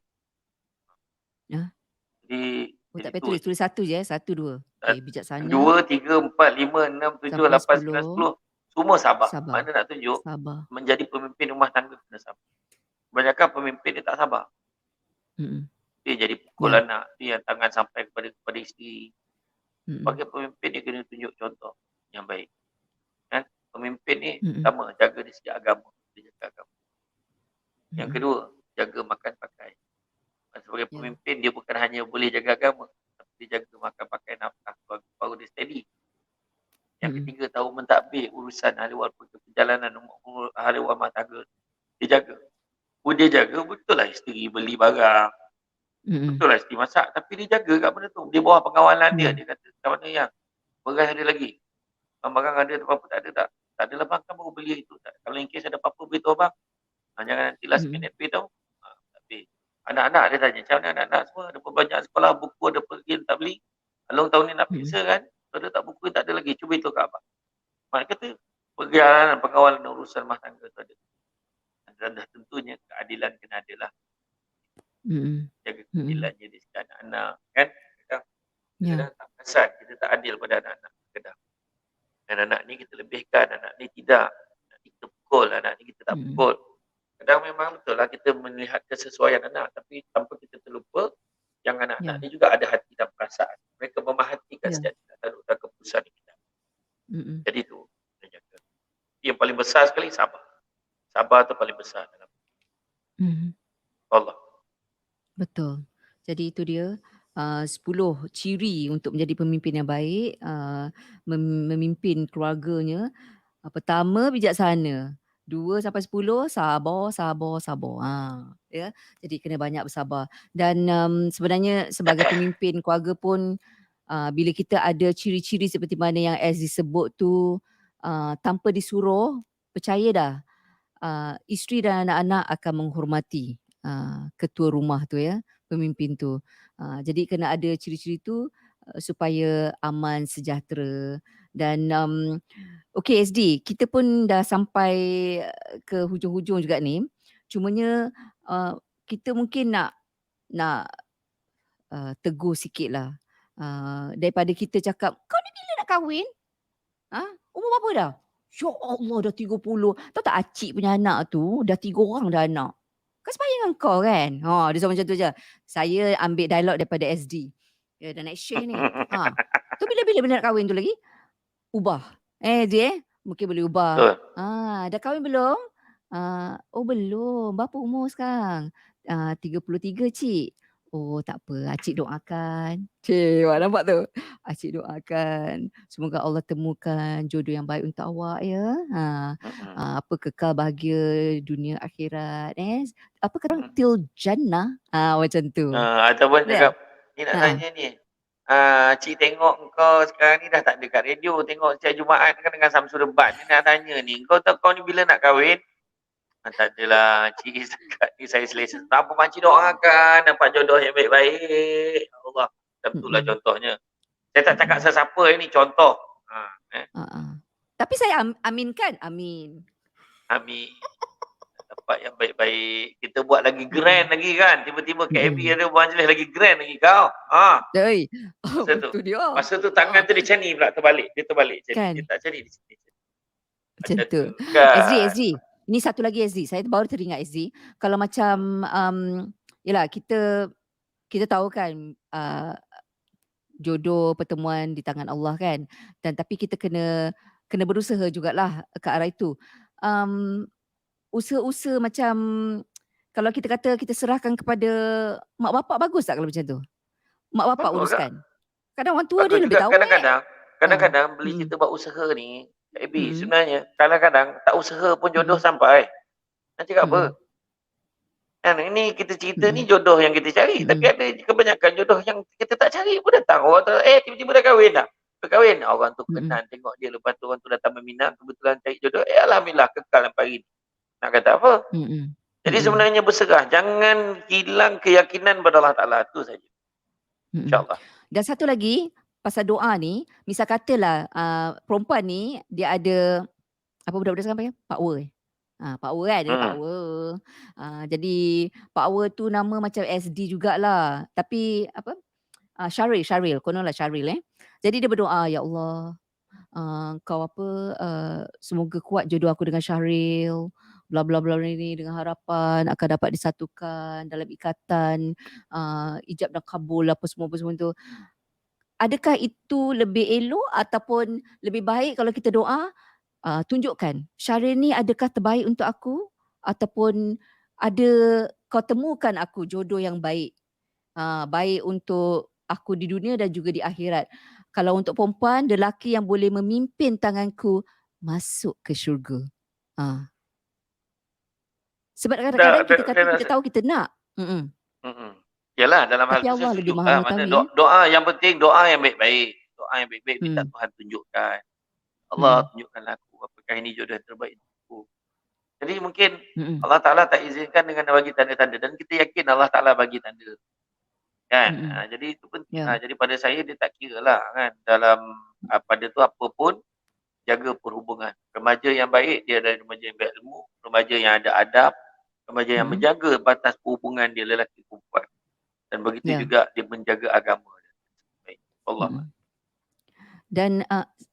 S4: Jadi
S3: tak payah tulis satu je 1, 2. Okey, bijaksana.
S4: 2, 3, 4, 5, 6, 7, 8, 9, 10. Semua sabar. Mana nak tunjuk menjadi pemimpin rumah tangga kena sabar. Kebanyakan pemimpin dia tak sabar. Dia jadi pukul anak. Dia yang tangan sampai kepada isteri. Sebagai pemimpin dia kena tunjuk contoh yang baik. Kan? Pemimpin ni pertama jaga dari segi agama. Dia jaga agama. Yang kedua, jaga makan pakai. Sebagai pemimpin dia bukan hanya boleh jaga agama, tapi dia jaga makan pakai nafkah baru dia steady. Yang ketiga, tahu mentadbir urusan ahli waris perjalanan ahli waris rumah tangga. Dia jaga. Dia jaga betul lah isteri beli barang. Betul lah isteri masak, tapi dia jaga kat benda tu. Dia bawah pengawalan dia. Dia kata kat mana yang beras ada lagi. Barang ada apa-apa tak ada tak? Tak adalah bang, kan baru beli itu. Kalau in case ada apa-apa beritahu abang. Jangan nanti last minute beritahu. Tapi anak-anak dia tanya, macam mana anak-anak semua? Ada banyak sekolah, buku ada pergi tak beli. Long tahun ni nak periksa kan? Kalau tak buku tak ada lagi. Cuba itu kat abang. Mak kata, perjalanan pengawalan urusan rumah tangga tu ada. Dan dah tentunya keadilan kena ada lah. Jaga keadilannya di segi anak-anak. Kan? Kadang tak perasan kita tak adil pada anak-anak. Kadang. Dan anak ni kita lebihkan, anak ni tidak. Anak ni kita pukul, anak ni kita tak pukul. Kadang memang betul lah kita melihat kesesuaian anak, tapi tanpa kita terlupa yang anak-anak ni juga ada hati dan perasaan. Mereka memerhatikan setiap tindakan keputusan kita. Jadi tu kita jaga. Yang paling besar sekali sabar. Sabar tu paling besar dalam Allah.
S3: Betul. Jadi itu dia 10 ciri untuk menjadi pemimpin yang baik, memimpin keluarganya. Pertama, bijaksana. 2 sampai 10 sabar. Ya. Jadi kena banyak bersabar. Dan sebenarnya sebagai pemimpin keluarga pun bila kita ada ciri-ciri seperti mana yang Az disebut tu, tanpa disuruh, percaya dah isteri dan anak-anak akan menghormati ketua rumah tu ya, pemimpin tu. Jadi kena ada ciri-ciri tu supaya aman, sejahtera. Dan okey SD, kita pun dah sampai ke hujung-hujung juga ni. Cumanya kita mungkin nak tegur sikit lah. Daripada kita cakap, kau ni bila nak kahwin? Umur berapa dah? Ya Allah, dah 30. Tahu tak acik punya anak tu, dah 3 orang dah anak. Kan sebaya dengan kau kan? Dia sama macam tu je. Saya ambil dialog daripada SD. Ya, dah naik share ni. Tu bila nak kahwin tu lagi? Ubah. Mungkin boleh ubah. Dah kahwin belum? Oh belum. Berapa umur sekarang? 33 cik. Oh tak apa, acik doakan. Cik, awak nampak tu? Acik doakan. Semoga Allah temukan jodoh yang baik untuk awak ya. Apa kekal bahagia dunia akhirat Apa kata orang till jannah? Macam tu.
S4: Ataupun
S3: Ya?
S4: cakap, ni nak
S3: Ha.
S4: tanya ni. Cik tengok kau sekarang ni dah tak ada kat radio. Tengok setiap Jumaat kan dengan Samsul Debat. Ni nak tanya ni. Kau tahu kau ni bila nak kahwin? Tak adalah. Cik sekat ni saya selesa. Tak apa makcik doakan. Dapat jodoh yang baik-baik. Allah. Tentulah contohnya. Saya tak cakap sesiapa ni. Contoh.
S3: Tapi saya aminkan. Amin.
S4: Amin. Dapat yang baik-baik. Kita buat lagi grand lagi kan. Tiba-tiba KAB ada majlis lagi grand lagi kau. Masa tu.
S3: Betul dia.
S4: Masa tu tangan tu dia macam ni pula terbalik. Dia terbalik.
S3: Kan?
S4: Dia tak macam ni.
S3: Macam tu.
S4: Kan?
S3: SG. Ini satu lagi SG. Saya baru teringat SG. Kalau macam, yelah kita tahu kan jodoh pertemuan di tangan Allah kan. Dan tapi kita kena berusaha jugalah ke arah itu. Usaha-usaha macam kalau kita kata kita serahkan kepada mak bapak, bagus tak kalau macam tu? Mak bapak
S4: Bagus
S3: uruskan. Kadang orang tua
S4: Bagus
S3: dia lebih
S4: juga.
S3: tahu.
S4: Kadang-kadang beli kita buat usaha ni, sebenarnya kadang-kadang tak usaha pun jodoh sampai. Nak cakap apa? Kan ini kita cerita ni jodoh yang kita cari, tapi ada kebanyakan jodoh yang kita tak cari pun datang. Orang tu tiba-tiba dah kahwin dah. Berkahwin, orang tu kenal tengok dia, lepas tu orang tu datang meminang, kebetulan cari jodoh, alhamdulillah kekal sampai hari ni. Nak kata apa? Jadi sebenarnya berserah, jangan hilang keyakinan pada Allah Ta'ala, tu saja. InsyaAllah.
S3: Dan satu lagi pasal doa ni, misal katalah perempuan ni dia ada apa budak-budak sekarang panggil? Power. Power kan, dia power. Jadi power tu nama macam SD jugalah. Tapi apa? Syaril, kononlah Syaril Jadi dia berdoa, ya Allah, kau apa semoga kuat jodoh aku dengan Syaril, bla bla bla ini, dengan harapan akan dapat disatukan dalam ikatan ijab dan kabul apa semua tu. Adakah itu lebih elok ataupun lebih baik kalau kita doa tunjukkan Syaril ni adakah terbaik untuk aku ataupun ada kau temukan aku jodoh yang baik, baik untuk aku di dunia dan juga di akhirat. Kalau untuk perempuan, lelaki yang boleh memimpin tanganku masuk ke syurga. Sebab kadang-kadang kita kata kita tahu kita nak.
S4: Yalah, dalam hal
S3: Tapi
S4: tu
S3: Allah
S4: saya
S3: lebih
S4: setuju.
S3: maha mengetahui.
S4: Doa yang penting, doa yang baik-baik. Doa yang baik-baik minta Tuhan tunjukkan. Allah tunjukkanlah aku apakah ini jodoh yang terbaik untukku. Jadi mungkin Allah Ta'ala tak izinkan dengan bagi tanda-tanda. Dan kita yakin Allah Ta'ala bagi tanda. Kan? Jadi itu penting. Jadi pada saya dia tak kira lah kan. Dalam pada tu apa pun, jaga perhubungan. Remaja yang baik, dia adalah remaja yang baik ilmu. Remaja yang ada adab. Remaja yang menjaga batas perhubungan dia lelaki perempuan. Dan begitu juga dia menjaga agama. Baik. Allah.
S3: Dan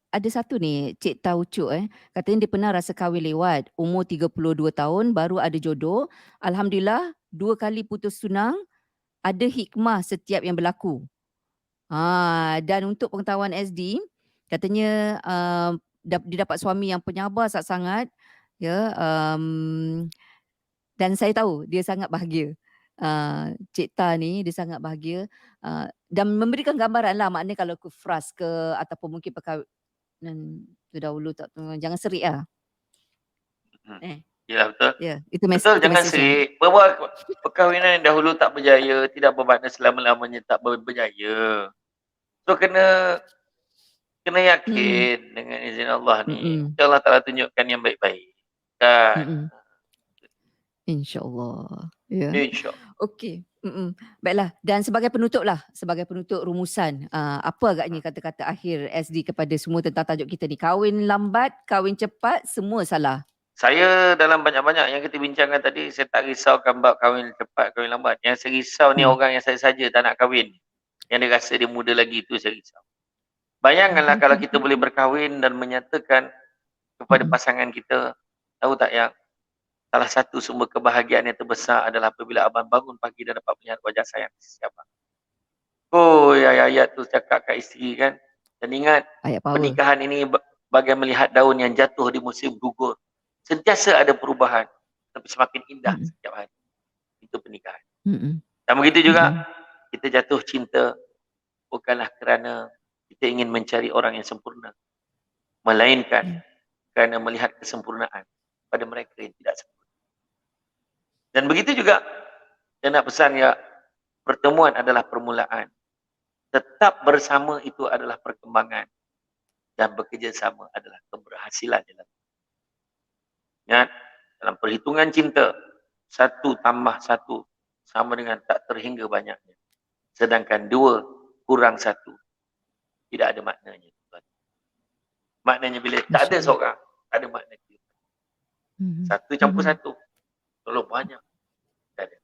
S3: ada satu ni, Cik tahu Cuk katanya dia pernah rasa kahwin lewat. Umur 32 tahun, baru ada jodoh. Alhamdulillah, 2 kali putus tunang. Ada hikmah setiap yang berlaku. Dan untuk pengetahuan SD, katanya dia dapat suami yang penyabar sangat-sangat. Dan saya tahu dia sangat bahagia. Cik Ta ni dia sangat bahagia. Dan memberikan gambaran lah, maknanya kalau ke fras ke ataupun mungkin perkahwinan terdahulu tak, jangan serik lah.
S4: Ya betul.
S3: Itu
S4: betul, jangan serik. Berbuat perkahwinan yang dahulu tak berjaya, tidak bermakna selama-lamanya tak berjaya. So kena yakin dengan izin Allah ni. Allah Ta'ala tunjukkan yang baik-baik. Kan?
S3: InsyaAllah.
S4: InsyaAllah.
S3: Okey. Baiklah. Dan sebagai penutup rumusan, apa agaknya kata-kata akhir SD kepada semua tentang tajuk kita ni? Kahwin lambat, kahwin cepat, semua salah.
S4: Saya dalam banyak-banyak yang kita bincangkan tadi, saya tak risaukan bab kahwin cepat, kahwin lambat. Yang saya risau ni orang yang saya saja tak nak kahwin. Yang dia rasa dia muda lagi, itu saya risau. Bayangkanlah kalau kita boleh berkahwin dan menyatakan kepada pasangan kita, tahu tak yang salah satu sumber kebahagiaan yang terbesar adalah apabila abang bangun pagi dan dapat melihat wajah sayang sisi abang. Ayat tu cakap kat isteri kan. Dan ingat, pernikahan ini bagai melihat daun yang jatuh di musim gugur. Sentiasa ada perubahan. tapi semakin indah
S3: Mm-mm.
S4: setiap hari. Itu pernikahan.
S3: Mm-mm.
S4: Dan begitu juga
S3: Mm-mm.
S4: kita jatuh cinta bukanlah kerana kita ingin mencari orang yang sempurna, melainkan kerana melihat kesempurnaan pada mereka yang tidak sempurna. Dan begitu juga saya nak pesan ya, pertemuan adalah permulaan. Tetap bersama itu adalah perkembangan dan bekerjasama adalah keberhasilan dalam. Ingat, dalam perhitungan cinta, 1 tambah 1 sama dengan tak terhingga banyaknya. Sedangkan 2 kurang 1 tidak ada maknanya. Maknanya bila tak ada seorang, tak ada makna dia. 1 campur 1, terlalu banyak. Tak ada.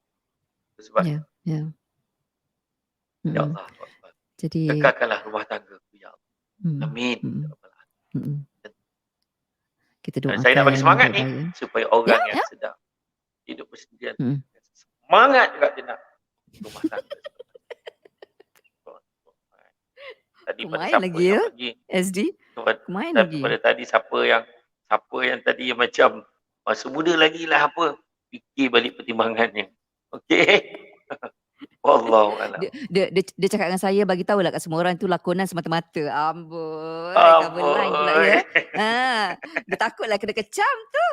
S4: Itu sebab
S3: Ya, ya.
S4: ya
S3: Mm-mm.
S4: Allah,
S3: Jadi
S4: kekalkanlah rumah tangga. Ya Allah.
S3: mm,
S4: Amin.
S3: mm,
S4: Ya Rabbal Alamin.
S3: mm. Kita
S4: Dan
S3: doakan
S4: saya nak bagi semangat
S3: yang
S4: ni
S3: baik-baik.
S4: supaya orang
S3: Ya,
S4: yang
S3: ya.
S4: sedang hidup bersendirian
S3: Mm.
S4: semangat juga dia nak rumah tangga. Tadi pada
S3: Kemain
S4: siapa
S3: lagi
S4: yang
S3: ya,
S4: pergi
S3: SD. Kemain
S4: dan
S3: lagi.
S4: pada tadi siapa yang tadi yang macam masa muda lagi lah apa, fikir balik pertimbangannya. Okey. Wallahu alam.
S3: Dia cakap dengan saya, bagi tahu lah kat semua orang tu lakonan semata-mata. Amboi, cover line pula ya. Dia takutlah kena kecam tu.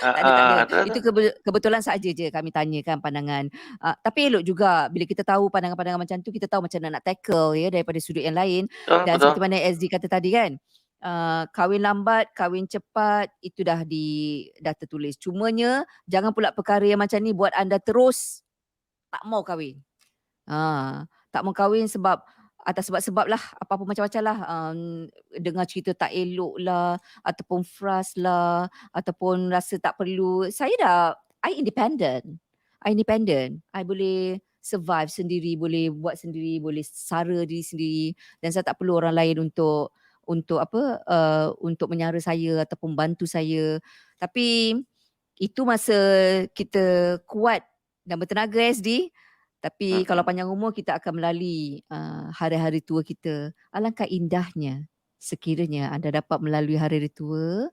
S3: Tak ada. Itu kebetulan saja je kami tanyakan pandangan. Tapi elok juga bila kita tahu pandangan-pandangan macam tu, kita tahu macam mana nak tackle ya daripada sudut yang lain. Dan
S4: Betul.
S3: seperti mana SD kata tadi kan, kahwin lambat, kahwin cepat, itu dah tertulis. Cumanya jangan pula perkara yang macam ni buat anda terus tak mau kahwin. Tak mau kahwin sebab atas sebab-sebab lah, apa-apa macam-macam lah. Dengar cerita tak elok lah, ataupun frust lah, ataupun rasa tak perlu. I independent. I boleh survive sendiri, boleh buat sendiri, boleh sara diri sendiri, dan saya tak perlu orang lain untuk menyara saya ataupun bantu saya. Tapi itu masa kita kuat dan bertenaga SD. Tapi kalau panjang umur kita akan melalui hari-hari tua kita. Alangkah indahnya sekiranya anda dapat melalui hari-hari tua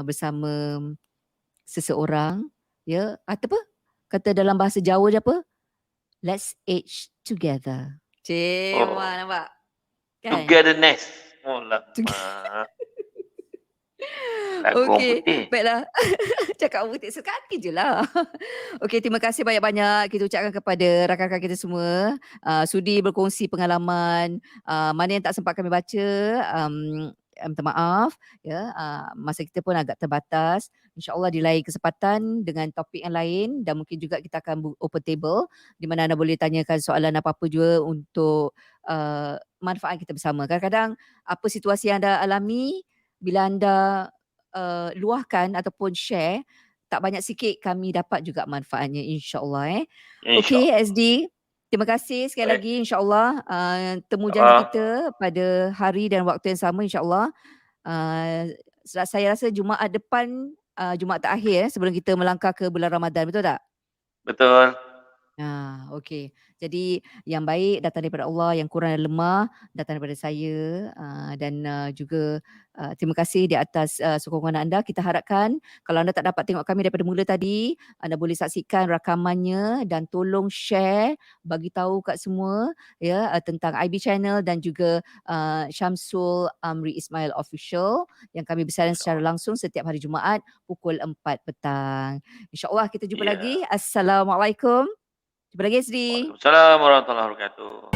S3: bersama seseorang, ya, atau apa? Kata dalam bahasa Jawa dia apa? Let's age together. Nampak? Kan?
S4: Togetherness. Oh lama.
S3: Okey, baiklah. Cakap putih sekali je lah. Okey, terima kasih banyak-banyak kita ucapkan kepada rakan-rakan kita semua. Sudi berkongsi pengalaman. Mana yang tak sempat kami baca, minta maaf. Ya, masa kita pun agak terbatas. InsyaAllah di lain kesempatan dengan topik yang lain, dan mungkin juga kita akan open table di mana anda boleh tanyakan soalan apa-apa juga untuk manfaat kita bersama. Kadang-kadang apa situasi yang anda alami, bila anda luahkan ataupun share, tak banyak sikit kami dapat juga manfaatnya, insyaAllah. Okey SD, terima kasih sekali lagi, insyaAllah. Temu janji kita pada hari dan waktu yang sama, insyaAllah. Saya rasa Jumaat depan, Jumaat terakhir sebelum kita melangkah ke bulan Ramadan, betul tak?
S4: Betul.
S3: Okey. Jadi yang baik datang daripada Allah, yang kurang dan lemah datang daripada saya, dan juga terima kasih di atas sokongan anda. Kita harapkan kalau anda tak dapat tengok kami daripada mula tadi, anda boleh saksikan rakamannya dan tolong share, bagi tahu kat semua ya tentang IB Channel dan juga Syamsul Amri Ismail Official yang kami bersiaran secara langsung setiap hari Jumaat pukul 4 petang. InsyaAllah kita jumpa lagi. Assalamualaikum. Jumpa lagi SD.
S4: Waalaikumsalam warahmatullahi wabarakatuh.